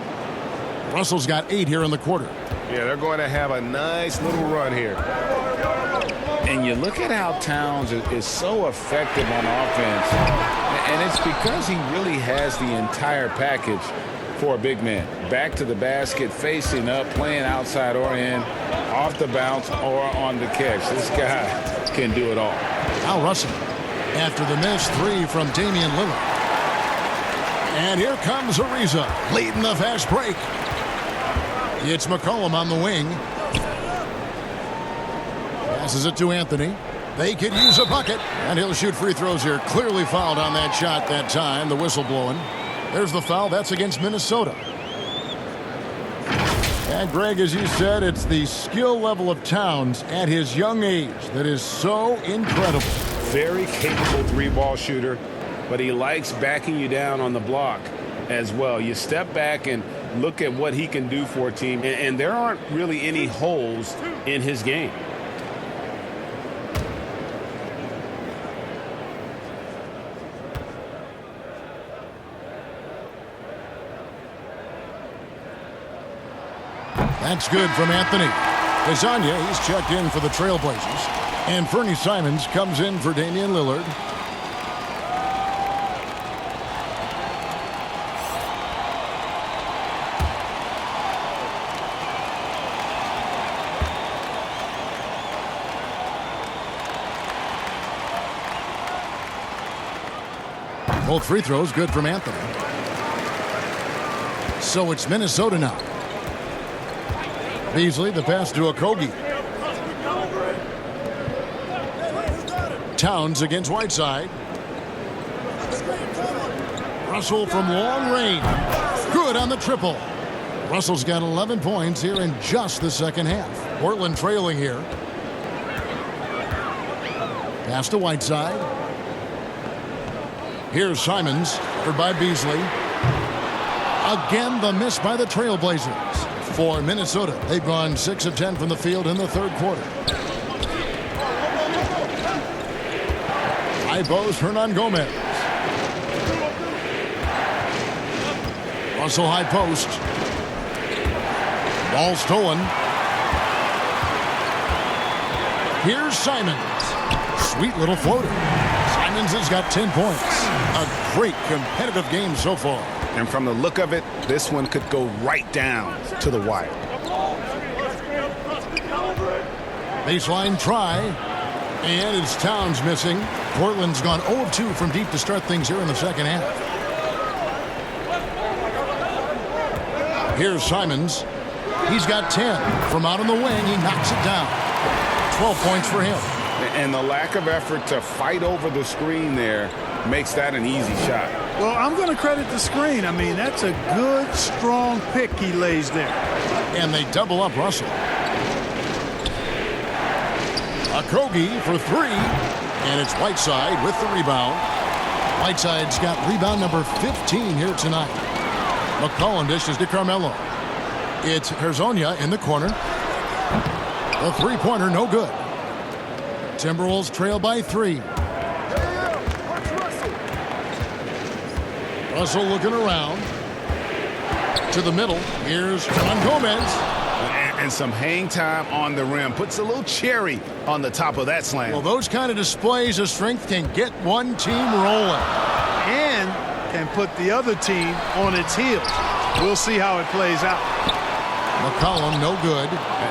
Russell's got 8 here in the quarter. Yeah, they're going to have a nice little run here. And you look at how Towns is so effective on offense, and it's because he really has the entire package for a big man. Back to the basket, facing up, playing outside or in, off the bounce or on the catch. This guy can do it all. Al Russell after the missed three from Damian Lillard. And here comes Ariza leading the fast break. It's McCollum on the wing. Passes it to Anthony. They could use a bucket, and he'll shoot free throws here. Clearly fouled on that shot that time. The whistle blowing. There's the foul. That's against Minnesota. And Greg, as you said, it's the skill level of Towns at his young age that is so incredible. Very capable three-ball shooter, but he likes backing you down on the block as well. You step back and look at what he can do for a team, and there aren't really any holes in his game. That's good from Anthony. Kazanya, he's checked in for the Trailblazers. And Fernie Simons comes in for Damian Lillard. Both free throws good from Anthony. So it's Minnesota now. Beasley, the pass to Okogie. Towns against Whiteside. Russell from long range. Good on the triple. Russell's got 11 points here in just the second half. Portland trailing here. Pass to Whiteside. Here's Simons, covered by Beasley. Again, the miss by the Trailblazers. For Minnesota, they've gone 6 of 10 from the field in the third quarter. High post, Hernan Gomez. Russell high post. Ball stolen. Here's Simons. Sweet little floater. Simons has got 10 points. A great competitive game so far. And from the look of it, this one could go right down to the wire. Baseline try. And it's Towns missing. Portland's gone 0 of 2 from deep to start things here in the second half. Here's Simons. He's got 10. From out on the wing, he knocks it down. 12 points for him. And the lack of effort to fight over the screen there makes that an easy shot. Well, I'm going to credit the screen. I mean, that's a good, strong pick he lays there. And they double up Russell. Okogie for 3. And it's Whiteside with the rebound. Whiteside's got rebound number 15 here tonight. McCollum dishes to Carmelo. It's Hezonja in the corner. The three-pointer, no good. Timberwolves trail by 3. Russell looking around. To the middle. Here's Hernan Gomez. And some hang time on the rim. Puts a little cherry on the top of that slam. Well, those kind of displays of strength can get one team rolling. And can put the other team on its heels. We'll see how it plays out. McCollum, no good.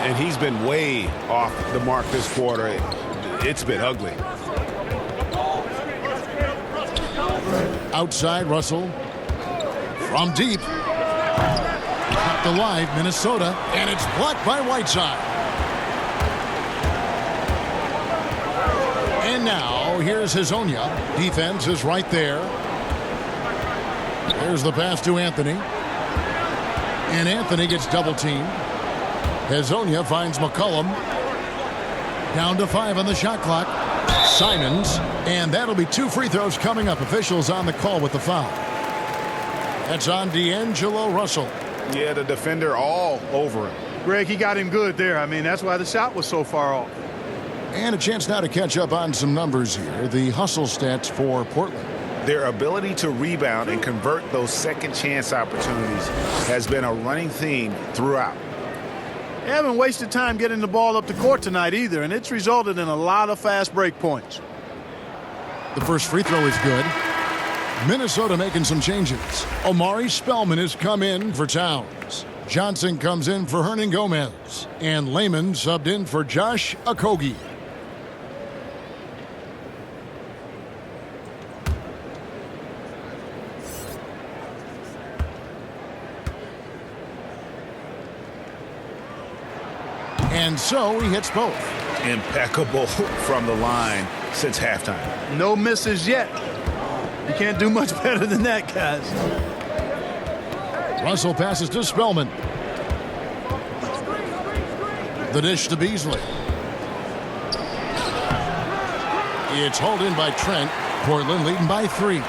And he's been way off the mark this quarter. It's been ugly. Outside, Russell. From deep. Kept alive, Minnesota. And it's blocked by Whiteside. And now, here's Hezonja. Defense is right there. There's the pass to Anthony. And Anthony gets double-teamed. Hezonja finds McCollum. Down to 5 on the shot clock. Simons. And that'll be 2 free throws coming up. Officials on the call with the foul. That's on D'Angelo Russell. Yeah, the defender all over him. Greg, he got him good there. I mean, that's why the shot was so far off. And a chance now to catch up on some numbers here. The hustle stats for Portland. Their ability to rebound and convert those second chance opportunities has been a running theme throughout. They haven't wasted time getting the ball up the court tonight either, and it's resulted in a lot of fast break points. The first free throw is good. Minnesota making some changes. Omari Spellman has come in for Towns. Johnson comes in for Hernan Gomez. And Lehman subbed in for Josh Okogie. And so he hits both. Impeccable from the line since halftime. No misses yet. You can't do much better than that, guys. Russell passes to Spellman. The dish to Beasley. It's hauled in by Trent. Portland leading by 3.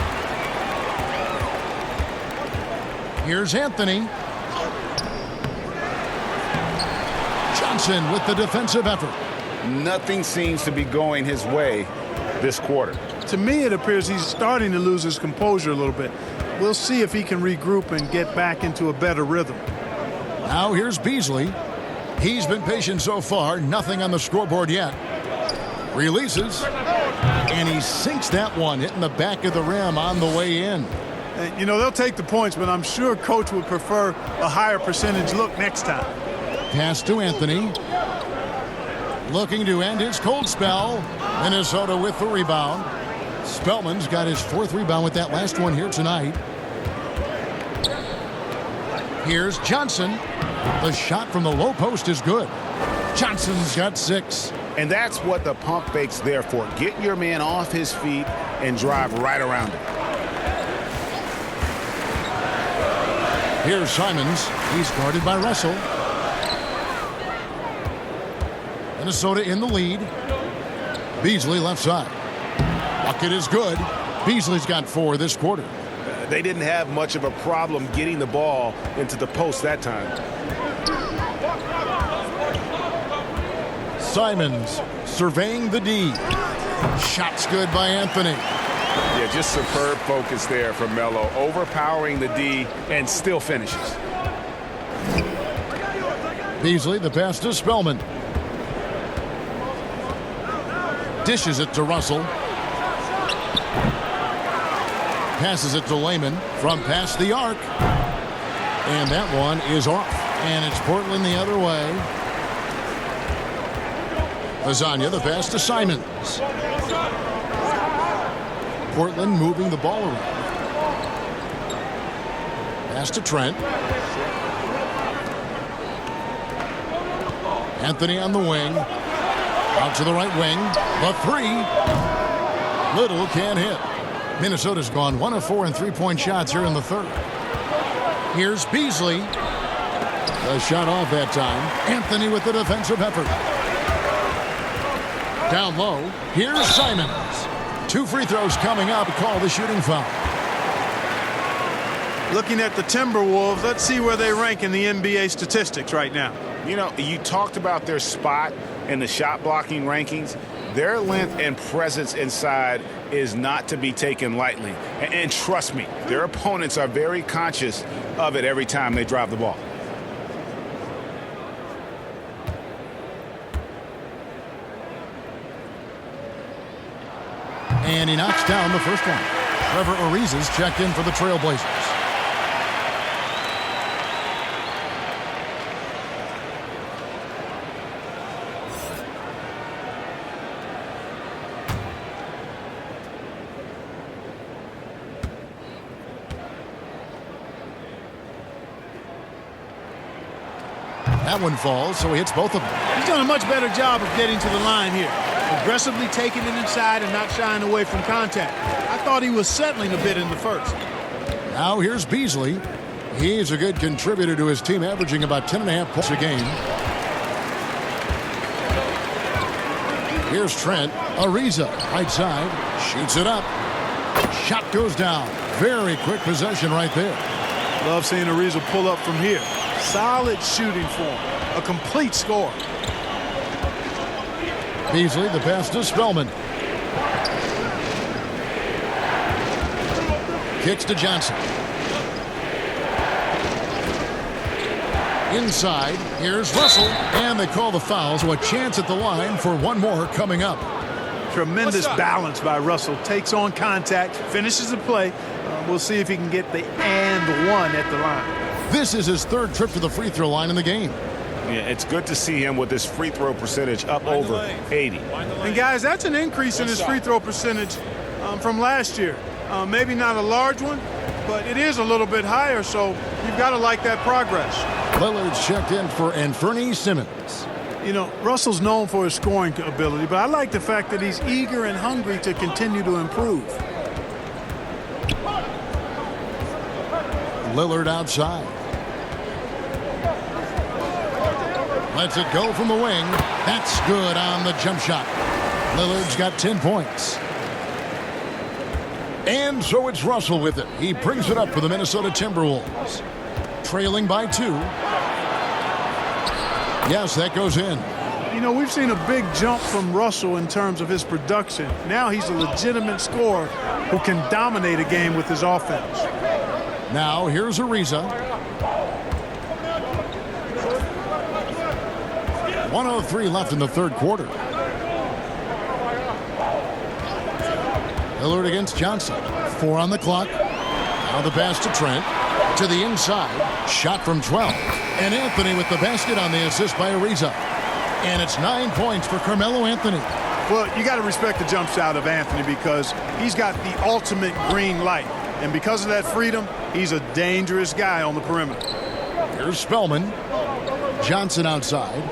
Here's Anthony. Johnson with the defensive effort. Nothing seems to be going his way this quarter. To me, it appears he's starting to lose his composure a little bit. We'll see if he can regroup and get back into a better rhythm. Now here's Beasley. He's been patient so far. Nothing on the scoreboard yet. Releases. And he sinks that one, hitting the back of the rim on the way in. And, you know, they'll take the points, but I'm sure coach would prefer a higher percentage look next time. Pass to Anthony. Looking to end his cold spell. Minnesota with the rebound. Spellman's got his 4th rebound with that last one here tonight. Here's Johnson. The shot from the low post is good. Johnson's got 6. And that's what the pump fake's there for. Get your man off his feet and drive right around him. Here's Simons. He's guarded by Russell. Minnesota in the lead. Beasley left side. Bucket is good. Beasley's got 4 this quarter. They didn't have much of a problem getting the ball into the post that time. Simons surveying the D. Shot's good by Anthony. Yeah, just superb focus there from Melo, overpowering the D and still finishes. Beasley, the pass to Spellman. Dishes it to Russell. Passes it to Lehman from past the arc. And that one is off. And it's Portland the other way. Lasagna, the pass to Simons. Portland moving the ball around. Pass to Trent. Anthony on the wing. Out to the right wing. The 3. Little can't hit. Minnesota's gone 1 of 4 in 3-point shots here in the 3rd. Here's Beasley. The shot off that time. Anthony with the defensive effort. Down low. Here's Simons. 2 free throws coming up. Call the shooting foul. Looking at the Timberwolves, let's see where they rank in the NBA statistics right now. You know, you talked about their spot in the shot blocking rankings. Their length and presence inside is not to be taken lightly. And trust me, their opponents are very conscious of it every time they drive the ball. And he knocks down the first one. Trevor Ariza's checked in for the Trailblazers. That one falls, so he hits both of them. He's done a much better job of getting to the line here. Aggressively taking it inside and not shying away from contact. I thought he was settling a bit in the first. Now here's Beasley. He's a good contributor to his team, averaging about 10.5 points a game. Here's Trent. Ariza, right side. Shoots it up. Shot goes down. Very quick possession right there. Love seeing Ariza pull up from here. Solid shooting form. A complete score. Beasley, the pass to Spellman. Kicks to Johnson. Inside, here's Russell, and they call the foul, so a chance at the line for one more coming up. Tremendous balance by Russell. Takes on contact, finishes the play. We'll see if he can get the and one at the line. This is his third trip to the free throw line in the game. Yeah, it's good to see him with his free throw percentage up over 80. And guys, that's an increase in his free throw percentage from last year. Maybe not a large one, but it is a little bit higher, so you've got to like that progress. Lillard's checked in for Anthony Simmons. You know, Russell's known for his scoring ability, but I like the fact that he's eager and hungry to continue to improve. Lillard outside. Lets it go from the wing. That's good on the jump shot. Lillard's got 10 points. And so it's Russell with it. He brings it up for the Minnesota Timberwolves. Trailing by 2. Yes, that goes in. You know, we've seen a big jump from Russell in terms of his production. Now he's a legitimate scorer who can dominate a game with his offense. Now here's Ariza. 1:03 left in the third quarter. Lillard against Johnson. 4 on the clock. Now the pass to Trent. To the inside. Shot from 12. And Anthony with the basket on the assist by Ariza. And it's 9 points for Carmelo Anthony. Well, you got to respect the jump shot of Anthony because he's got the ultimate green light. And because of that freedom, he's a dangerous guy on the perimeter. Here's Spellman. Johnson outside.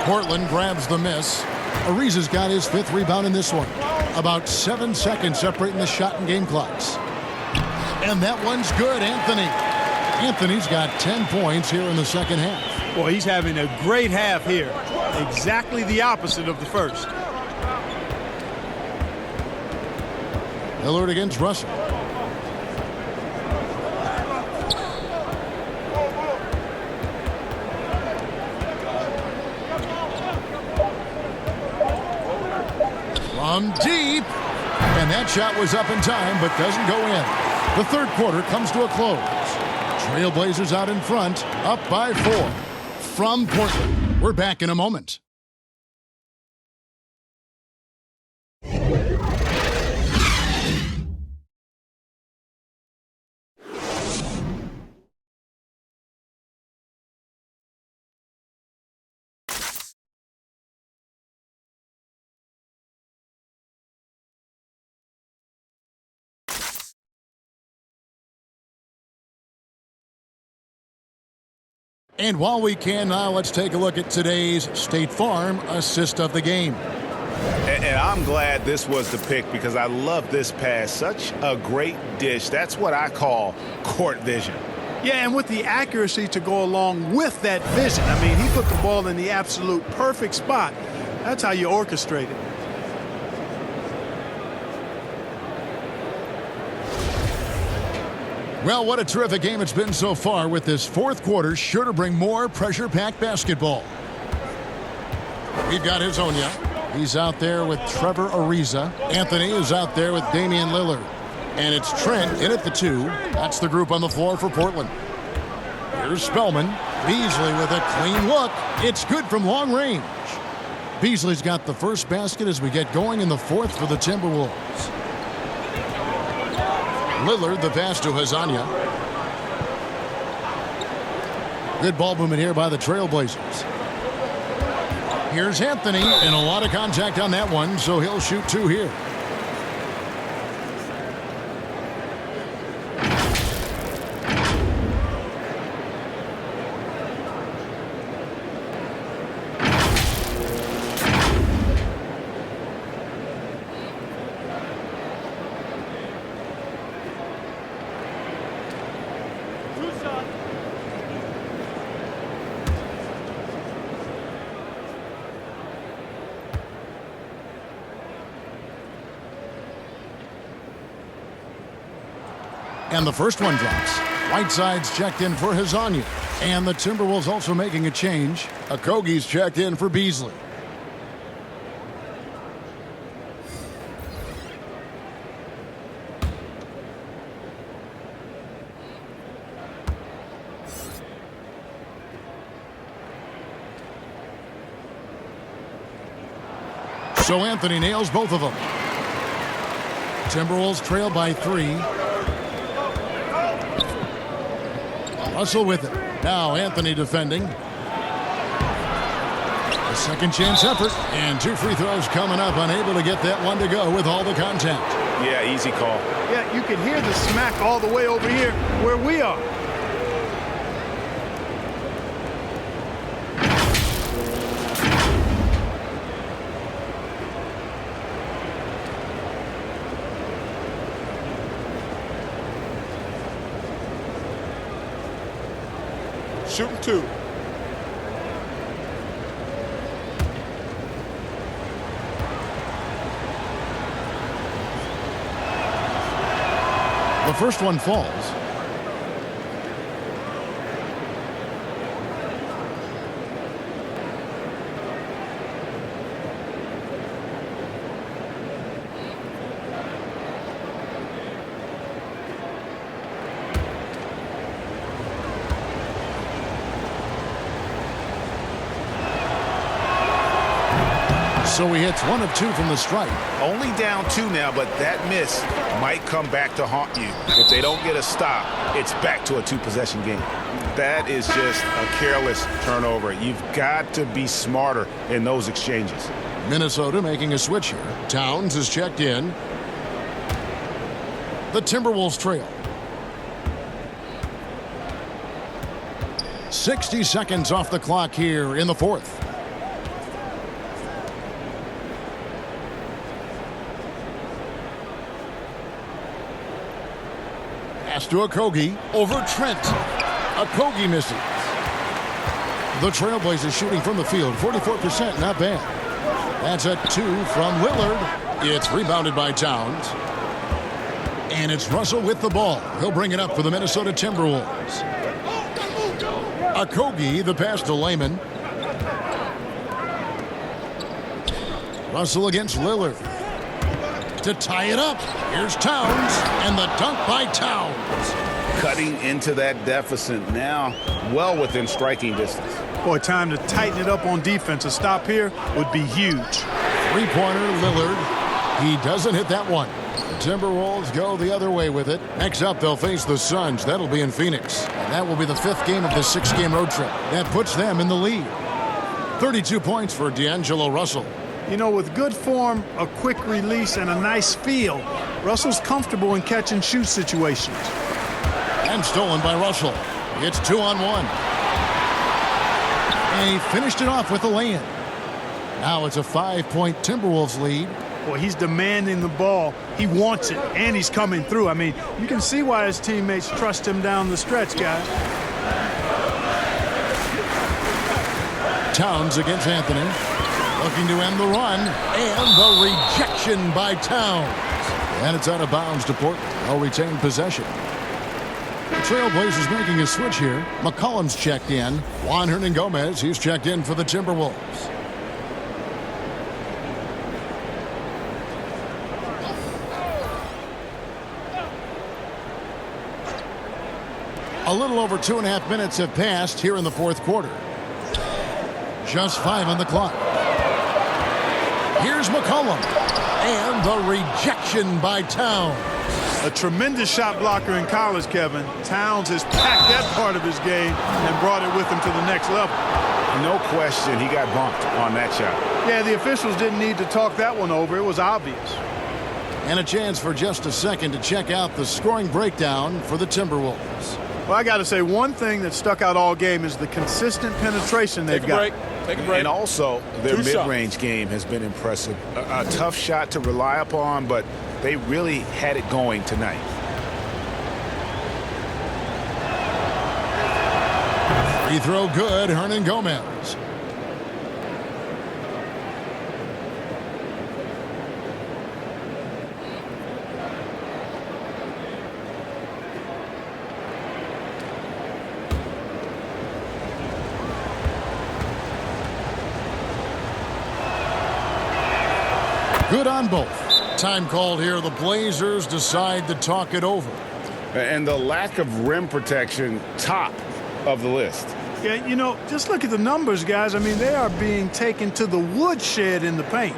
Portland grabs the miss. Ariza's got his 5th rebound in this one. About 7 seconds separating the shot and game clocks. And that one's good, Anthony. Anthony's got 10 points here in the second half. Well, he's having a great half here. Exactly the opposite of the first. Lillard against Russell. From deep. And that shot was up in time, but doesn't go in. The third quarter comes to a close. Trailblazers out in front, up by 4. From Portland. We're back in a moment. And while we can now, let's take a look at today's State Farm assist of the game. And I'm glad this was the pick because I love this pass. Such a great dish. That's what I call court vision. Yeah, and with the accuracy to go along with that vision. I mean, he put the ball in the absolute perfect spot. That's how you orchestrate it. Well, what a terrific game it's been so far, with this fourth quarter sure to bring more pressure-packed basketball. We've got Hazonia. He's out there with Trevor Ariza. Anthony is out there with Damian Lillard. And it's Trent in at the 2. That's the group on the floor for Portland. Here's Spellman. Beasley with a clean look. It's good from long range. Beasley's got the first basket as we get going in the fourth for the Timberwolves. Lillard, the pass to Hazonia. Good ball movement here by the Trailblazers. Here's Anthony, and a lot of contact on that one, so he'll shoot 2 here. And the first one drops. Whiteside's checked in for Hazonia. And the Timberwolves also making a change. Okogie's checked in for Beasley. So Anthony nails both of them. Timberwolves trail by 3. Russell with it. Now Anthony defending. A second chance effort. And 2 free throws coming up. Unable to get that one to go with all the contact. Yeah, easy call. Yeah, you can hear the smack all the way over here where we are. Shooting 2. The first one falls. So he hits 1 of 2 from the stripe. Only down 2 now, but that miss might come back to haunt you. If they don't get a stop, it's back to a 2-possession game. That is just a careless turnover. You've got to be smarter in those exchanges. Minnesota making a switch here. Towns is checked in. The Timberwolves trail. 60 seconds off the clock here in the 4th. Pass to Okogie over Trent. Okogie misses. The Trailblazers shooting from the field, 44%, not bad. That's a 2 from Lillard. It's rebounded by Towns. And it's Russell with the ball. He'll bring it up for the Minnesota Timberwolves. Okogie, the pass to Layman. Russell against Lillard. To tie it up. Here's Towns, and the dunk by Towns. Cutting into that deficit now, well within striking distance. Boy, time to tighten it up on defense. A stop here would be huge. 3-pointer, Lillard. He doesn't hit that one. The Timberwolves go the other way with it. Next up, they'll face the Suns. That'll be in Phoenix. And that will be the 5th game of this 6-game road trip. That puts them in the lead. 32 points for D'Angelo Russell. You know, with good form, a quick release, and a nice feel, Russell's comfortable in catch-and-shoot situations. And stolen by Russell. It's 2-on-1. And he finished it off with a lay-in. Now it's a 5-point Timberwolves lead. Boy, he's demanding the ball. He wants it, and he's coming through. I mean, you can see why his teammates trust him down the stretch, guys. Towns against Anthony. Looking to end the run, and the rejection by Towns. And it's out of bounds to Portland. They'll retain possession. The Trailblazers making a switch here. McCollum's checked in. Juan Hernangomez, he's checked in for the Timberwolves. A little over 2.5 minutes have passed here in the 4th quarter. Just 5 on the clock. Here's McCollum. And the rejection by Towns. A tremendous shot blocker in college, Kevin. Towns has packed that part of his game and brought it with him to the next level. No question, he got bumped on that shot. Yeah, the officials didn't need to talk that one over. It was obvious. And a chance for just a second to check out the scoring breakdown for the Timberwolves. Well, I got to say, one thing that stuck out all game is the consistent penetration they've got. Take a break. And also, their mid-range game has been impressive. A tough shot to rely upon, but they really had it going tonight. Free throw good, Hernangomez. Good on both. Time called here. The Blazers decide to talk it over. And the lack of rim protection, top of the list. Yeah, you know, just look at the numbers, guys. I mean, they are being taken to the woodshed in the paint.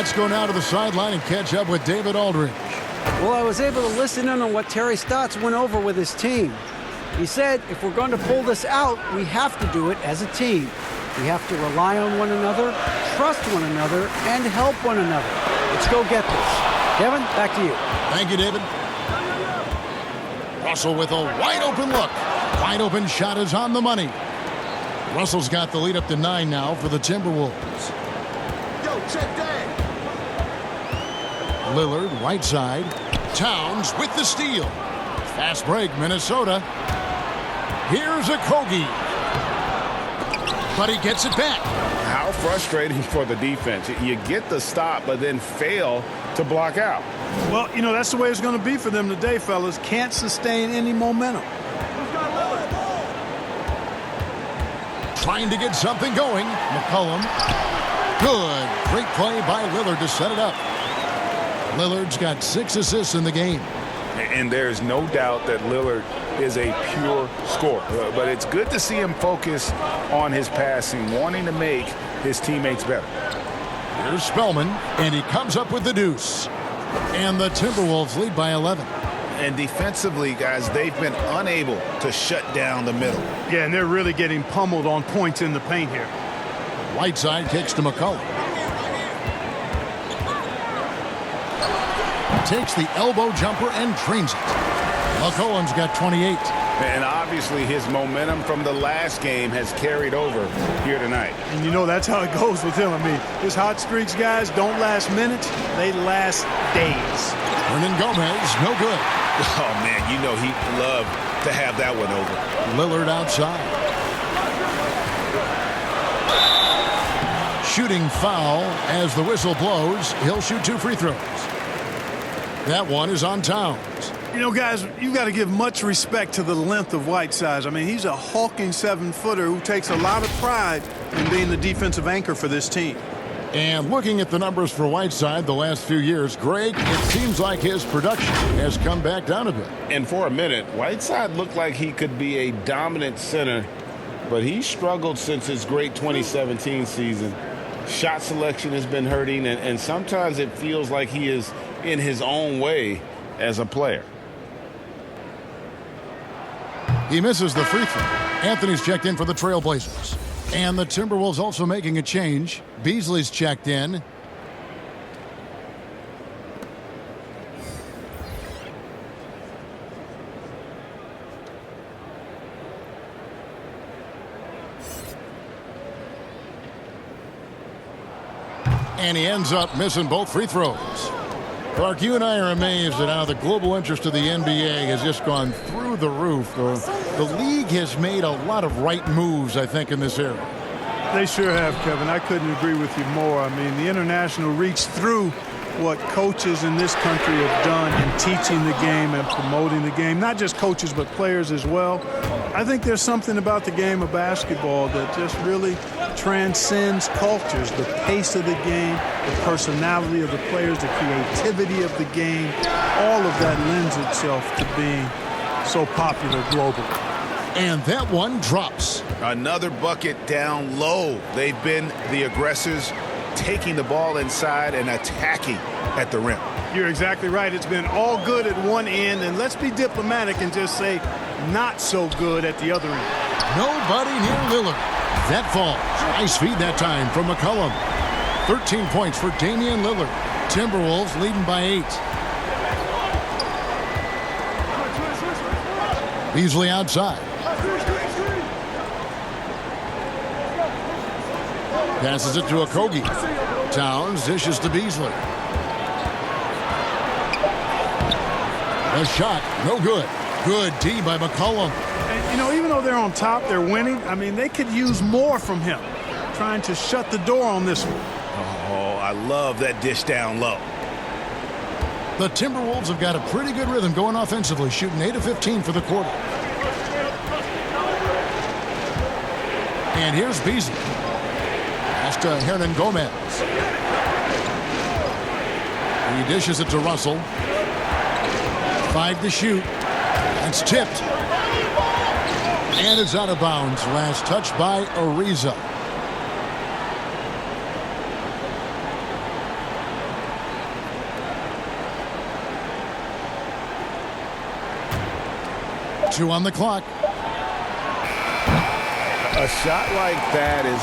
Let's go now to the sideline and catch up with David Aldridge. Well, I was able to listen in on what Terry Stotts went over with his team. He said if we're going to pull this out, we have to do it as a team. We have to rely on one another, trust one another, and help one another. Let's go get this. Kevin, back to you. Thank you, David. Russell with a wide-open look. Wide-open shot is on the money. Russell's got the lead up to 9 now for the Timberwolves. Yo, check that. Lillard, right side. Towns with the steal. Fast break, Minnesota. Here's a Kogi. But he gets it back. How frustrating for the defense. You get the stop, but then fail to block out. Well, you know, that's the way it's going to be for them today, fellas. Can't sustain any momentum. Trying to get something going. McCollum. Good. Great play by Lillard to set it up. Lillard's got 6 assists in the game. And there's no doubt that Lillard is a pure scorer. But it's good to see him focus on his passing, wanting to make his teammates better. Here's Spellman, and he comes up with the deuce. And the Timberwolves lead by 11. And defensively, guys, they've been unable to shut down the middle. Yeah, and they're really getting pummeled on points in the paint here. Whiteside kicks to McCollum. Takes the elbow jumper and drains it. McCollum's got 28. And obviously his momentum from the last game has carried over here tonight. And you know that's how it goes with him. I mean, his hot streaks, guys, don't last minutes. They last days. Hernan Gomez, no good. Oh, man, you know he'd love to have that one over. Lillard outside. Shooting foul as the whistle blows. He'll shoot 2 free throws. That one is on Towns. You know, guys, you've got to give much respect to the length of Whiteside. I mean, he's a hulking 7-footer who takes a lot of pride in being the defensive anchor for this team. And looking at the numbers for Whiteside the last few years, Greg, it seems like his production has come back down a bit. And for a minute, Whiteside looked like he could be a dominant center, but he struggled since his great 2017 season. Shot selection has been hurting, and sometimes it feels like he is in his own way as a player. He misses the free throw. Anthony's checked in for the Trailblazers. And the Timberwolves also making a change. Beasley's checked in. And he ends up missing both free throws. Clark, you and I are amazed at how the global interest of the NBA has just gone through the roof. The league has made a lot of right moves, I think, in this era. They sure have, Kevin. I couldn't agree with you more. I mean, the international reach through what coaches in this country have done in teaching the game and promoting the game. Not just coaches, but players as well. I think there's something about the game of basketball that just really transcends cultures. The pace of the game, the personality of the players, the creativity of the game, all of that lends itself to being so popular globally. And that one drops. Another bucket down low. They've been the aggressors, taking the ball inside and attacking at the rim. You're exactly right. It's been all good at one end, and let's be diplomatic and just say not so good at the other end. Nobody near Lillard. That falls. Nice feed that time from McCollum. 13 points for Damian Lillard. Timberwolves leading by 8. Beasley outside. Passes it to Okogie. Towns dishes to Beasley. A shot, no good. Good D by McCollum. And, you know, even though they're on top, they're winning. I mean, they could use more from him. Trying to shut the door on this one. Oh, I love that dish down low. The Timberwolves have got a pretty good rhythm going offensively, shooting 8 of 15 for the quarter. And here's Beasley. Pass to Hernan Gomez. He dishes it to Russell. 5 to shoot. That's tipped. And it's out of bounds. Last touch by Ariza. 2 on the clock. A shot like that is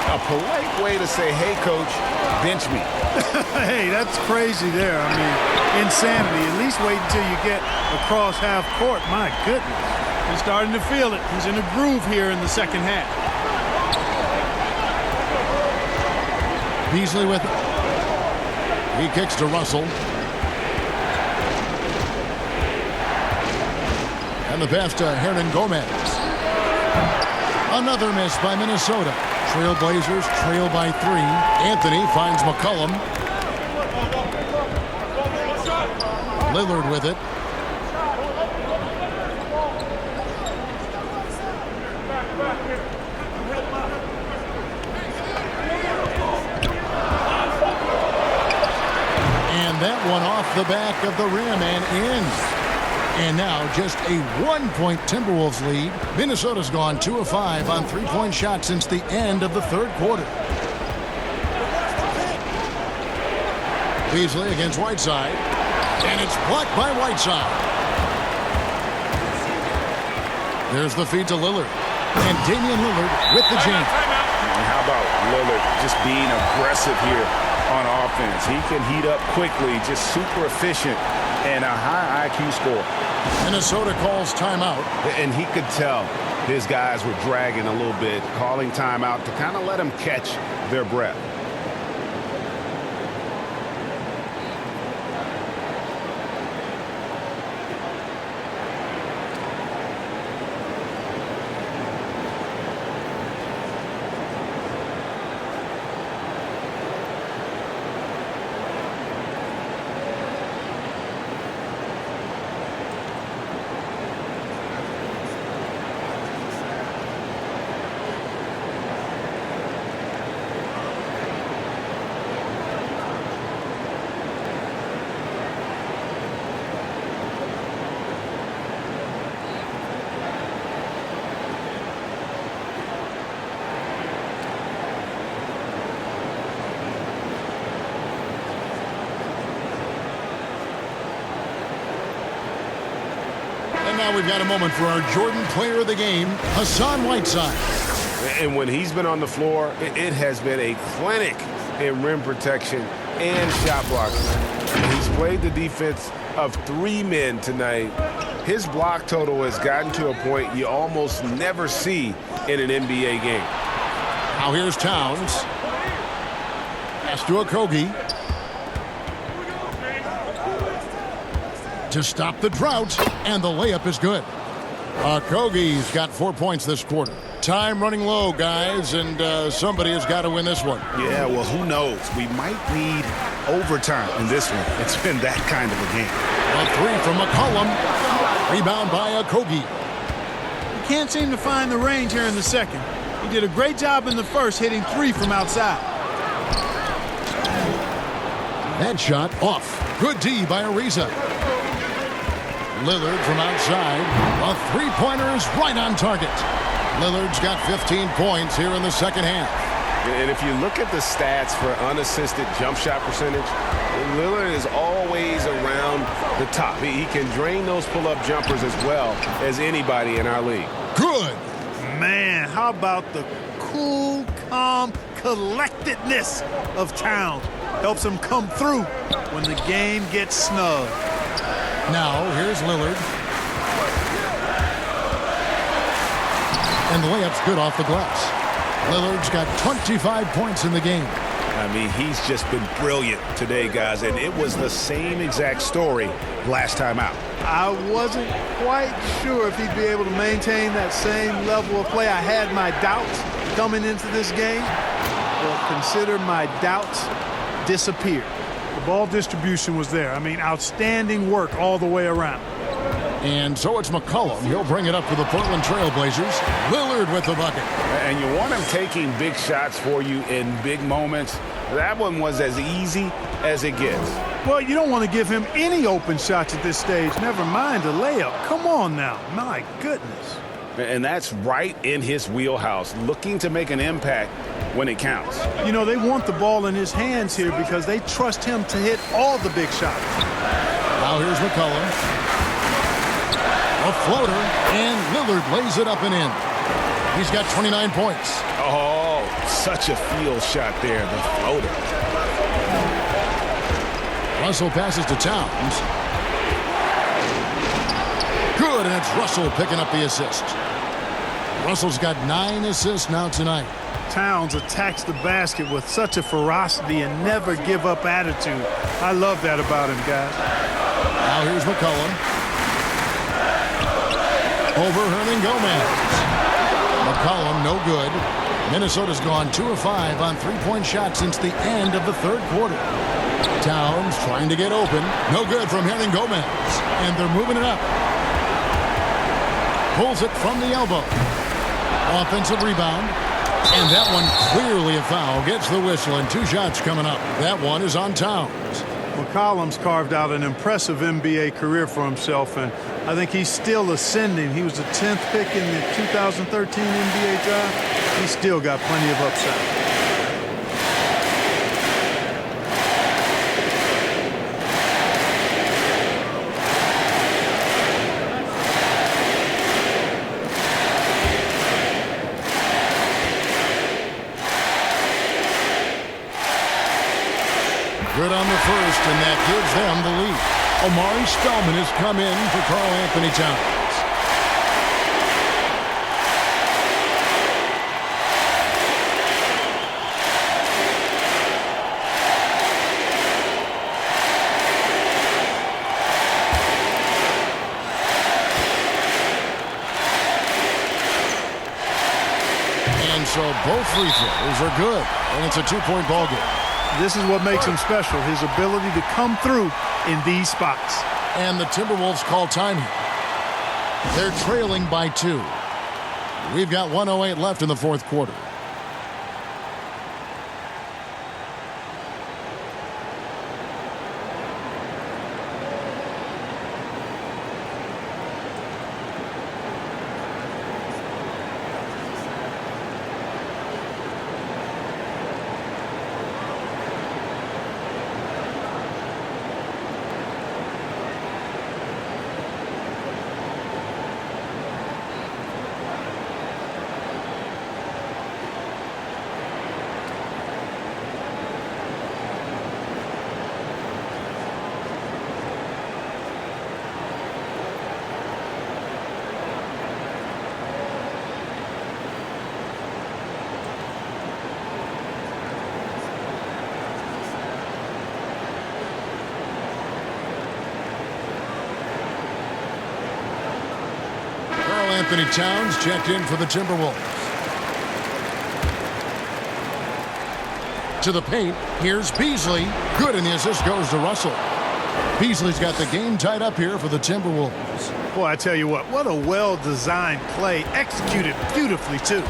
a polite way to say, hey, coach, bench me. Hey, that's crazy there. I mean, insanity. At least wait until you get across half court. My goodness. He's starting to feel it. He's in a groove here in the second half. Beasley with it. He kicks to Russell. And the pass to Hernan Gomez. Another miss by Minnesota. Trailblazers trail by 3. Anthony finds McCollum. Lillard with it. And that one off the back of the rim and in. And now just a 1-point Timberwolves lead. Minnesota's gone 2 of 5 on 3-point shots since the end of the third quarter. Beasley against Whiteside. And it's blocked by Whiteside. There's the feed to Lillard. And Damian Lillard with the jam. And how about Lillard just being aggressive here on offense? He can heat up quickly, just super efficient, and a high IQ score. Minnesota calls timeout. And he could tell his guys were dragging a little bit, calling timeout to kind of let them catch their breath. Now we've got a moment for our Jordan player of the game, Hassan Whiteside. And when he's been on the floor, it has been a clinic in rim protection and shot blocking. He's played the defense of 3 men tonight. His block total has gotten to a point you almost never see in an NBA game. Now here's Towns. Pass to Okogie. To stop the drought, and the layup is good. Okogie's got 4 points this quarter. Time running low, guys, and somebody has got to win this one. Yeah, well, who knows? We might need overtime in this one. It's been that kind of a game. A 3 from McCollum. Rebound by Okogie. He can't seem to find the range here in the second. He did a great job in the first, hitting 3 from outside. That shot off. Good D by Ariza. Lillard from outside. A 3-pointer is right on target. Lillard's got 15 points here in the second half. And if you look at the stats for unassisted jump shot percentage, Lillard is always around the top. He can drain those pull-up jumpers as well as anybody in our league. Good. Man, how about the cool, calm collectedness of Towns? Helps him come through when the game gets snug. Now, here's Lillard. And the layup's good off the glass. Lillard's got 25 points in the game. I mean, he's just been brilliant today, guys, and it was the same exact story last time out. I wasn't quite sure if he'd be able to maintain that same level of play. I had my doubts coming into this game, but consider my doubts disappeared. The ball distribution was there. I mean, outstanding work all the way around. And so it's McCollum. He'll bring it up for the Portland Trailblazers. Lillard with the bucket. And you want him taking big shots for you in big moments. That one was as easy as it gets. Well, you don't want to give him any open shots at this stage. Never mind a layup. Come on now. My goodness. And that's right in his wheelhouse, looking to make an impact when it counts. You know, they want the ball in his hands here because they trust him to hit all the big shots. Now here's McCollum. A floater, and Lillard lays it up and in. He's got 29 points. Oh, such a field shot there, the floater. Russell passes to Towns. Good, and it's Russell picking up the assist. Russell's got 9 assists now tonight. Towns attacks the basket with such a ferocity and never give up attitude. I love that about him, guys. Now here's McCollum. Over Hernan Gomez. McCollum, no good. Minnesota's gone 2 of 5 on three-point shots since the end of the third quarter. Towns trying to get open. No good from Hernan Gomez. And they're moving it up. Pulls it from the elbow. Offensive rebound. And that one clearly a foul. Gets the whistle, and 2 shots coming up. That one is on Towns. McCollum's carved out an impressive NBA career for himself, and I think he's still ascending. He was the 10th pick in the 2013 NBA draft. He's still got plenty of upside. Good on the first, and that gives them the lead. Omari Spellman has come in for Karl Anthony Towns. And so both free throws are good, and it's a 2-point ball game. This is what makes him special, his ability to come through in these spots. And the Timberwolves call time here. They're trailing by 2. We've got 1:08 left in the fourth quarter. Karl Anthony Towns checked in for the Timberwolves. To the paint, here's Beasley. Good, and the assist goes to Russell. Beasley's got the game tied up here for the Timberwolves. Boy, I tell you what a well-designed play, executed beautifully, too.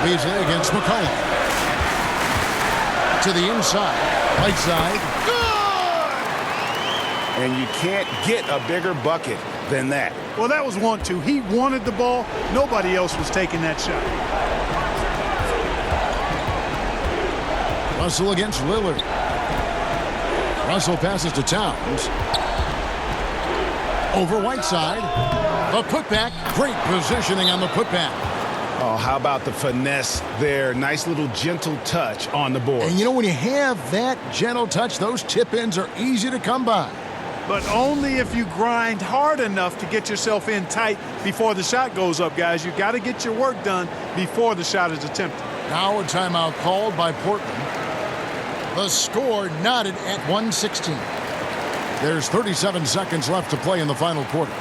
Beasley against McCollum. To the inside, right side. And you can't get a bigger bucket than that. Well, that was 1-2. He wanted the ball. Nobody else was taking that shot. Russell against Lillard. Russell passes to Towns. Over Whiteside. The putback. Great positioning on the putback. Oh, how about the finesse there? Nice little gentle touch on the board. And you know, when you have that gentle touch, those tip-ins are easy to come by. But only if you grind hard enough to get yourself in tight before the shot goes up, guys. You got to get your work done before the shot is attempted. Now a timeout called by Portland. The score knotted at 116. There's 37 seconds left to play in the final quarter.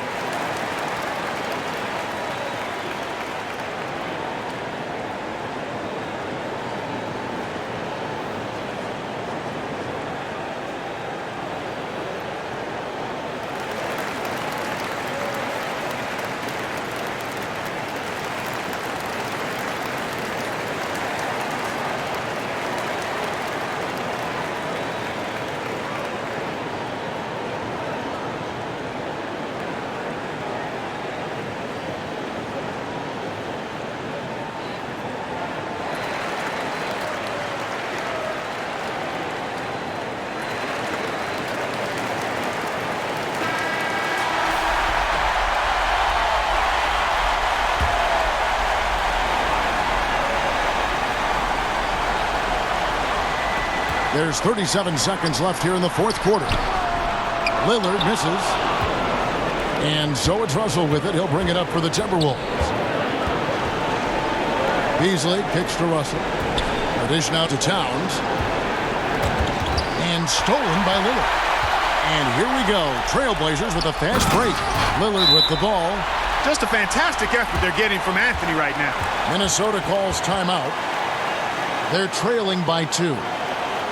There's 37 seconds left here in the fourth quarter. Lillard misses. And so it's Russell with it. He'll bring it up for the Timberwolves. Beasley kicks to Russell. The dish now to Towns. And stolen by Lillard. And here we go. Trailblazers with a fast break. Lillard with the ball. Just a fantastic effort they're getting from Anthony right now. Minnesota calls timeout. They're trailing by 2.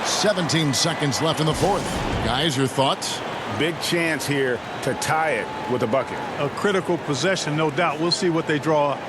17 seconds left in the fourth. Guys, your thoughts? Big chance here to tie it with a bucket. A critical possession, no doubt. We'll see what they draw up.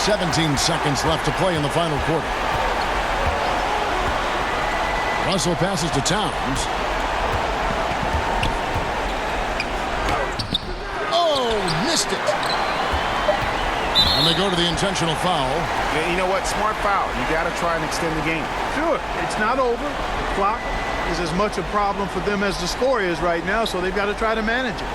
.17 seconds left to play in the final quarter. Russell passes to Towns. Oh, missed it. And they go to the intentional foul. Yeah, you know what? Smart foul. You got to try and extend the game. Sure, it's not over. The clock is as much a problem for them as the score is right now, so they've got to try to manage it.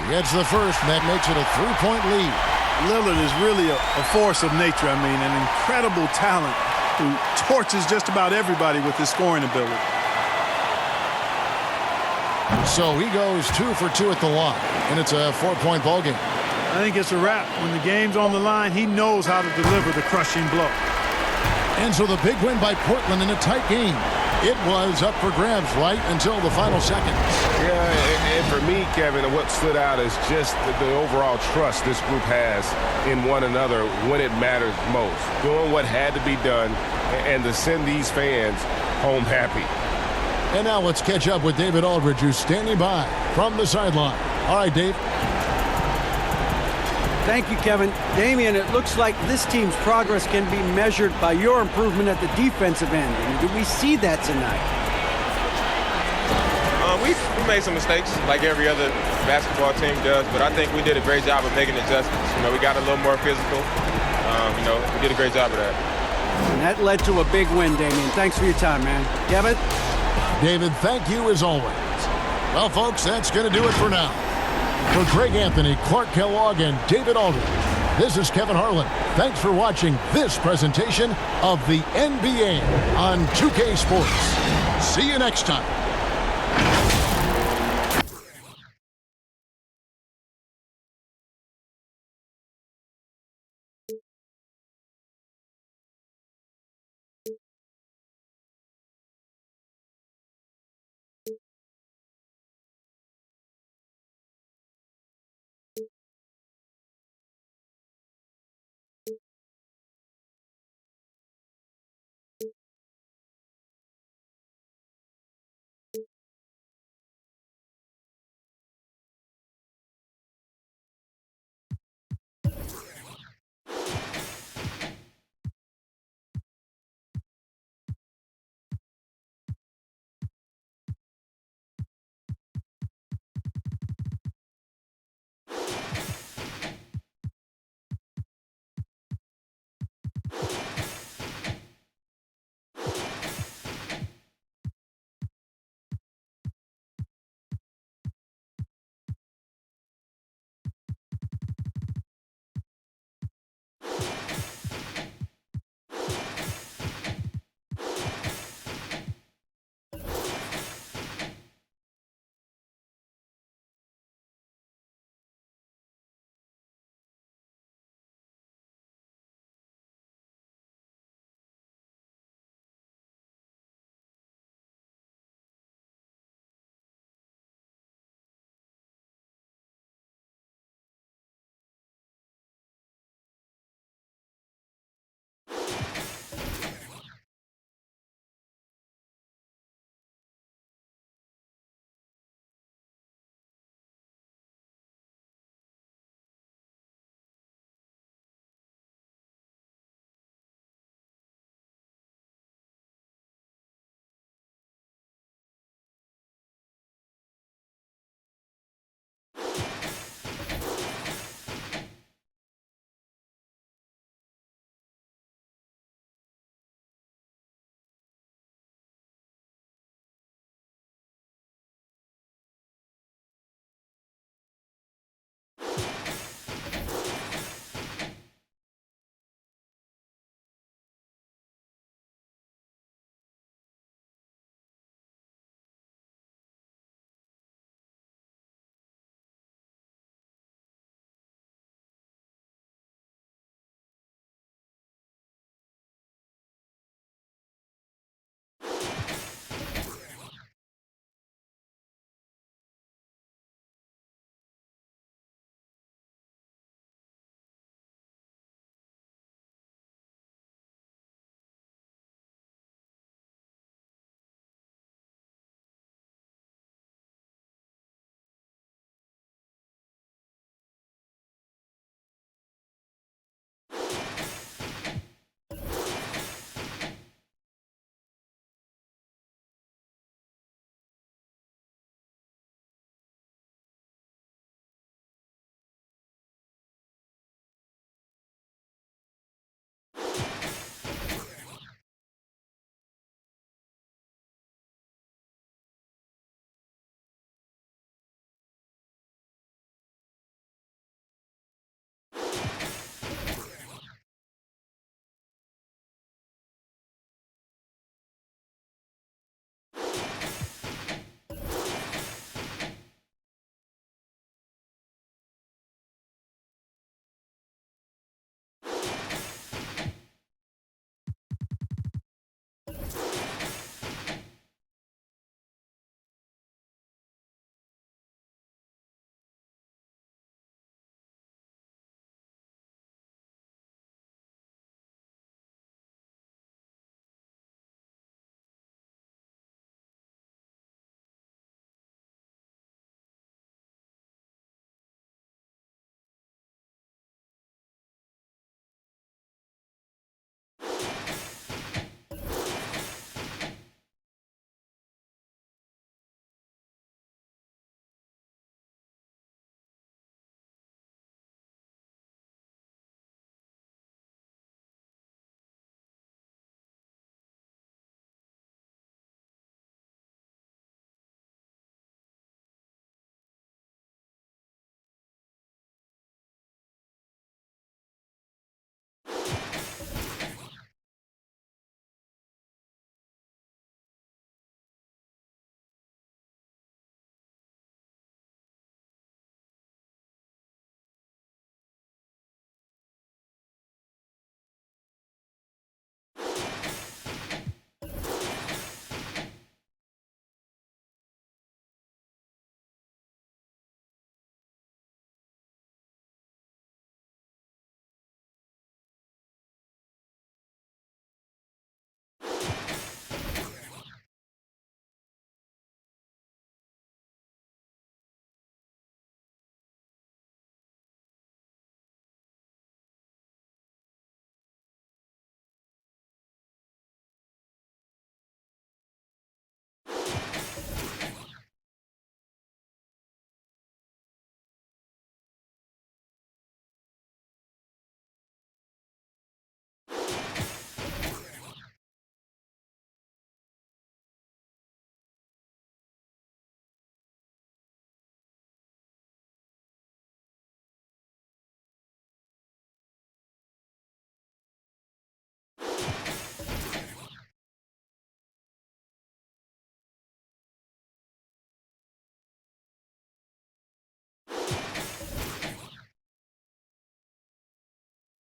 Gets the first, and that makes it a 3-point lead. Lillard is really a force of nature. I mean, an incredible talent who torches just about everybody with his scoring ability. So he goes 2 for 2 at the line, and it's a 4-point ball game. I think it's a wrap. When the game's on the line, he knows how to deliver the crushing blow. And so the big win by Portland in a tight game. It was up for grabs right until the final seconds. Yeah, and for me, Kevin, what stood out is just the overall trust this group has in one another when it matters most. Doing what had to be done and to send these fans home happy. And now let's catch up with David Aldridge, who's standing by from the sideline. All right, Dave. Thank you, Kevin. Damian, it looks like this team's progress can be measured by your improvement at the defensive end. And do we see that tonight? We made some mistakes like every other basketball team does, but I think we did a great job of making adjustments. You know, we got a little more physical. You know, we did a great job of that. And that led to a big win, Damian. Thanks for your time, man. Kevin? David, thank you as always. Well, folks, that's going to do it for now. For Greg Anthony, Clark Kellogg, and David Aldridge, this is Kevin Harlan. Thanks for watching this presentation of the NBA on 2K Sports. See you next time.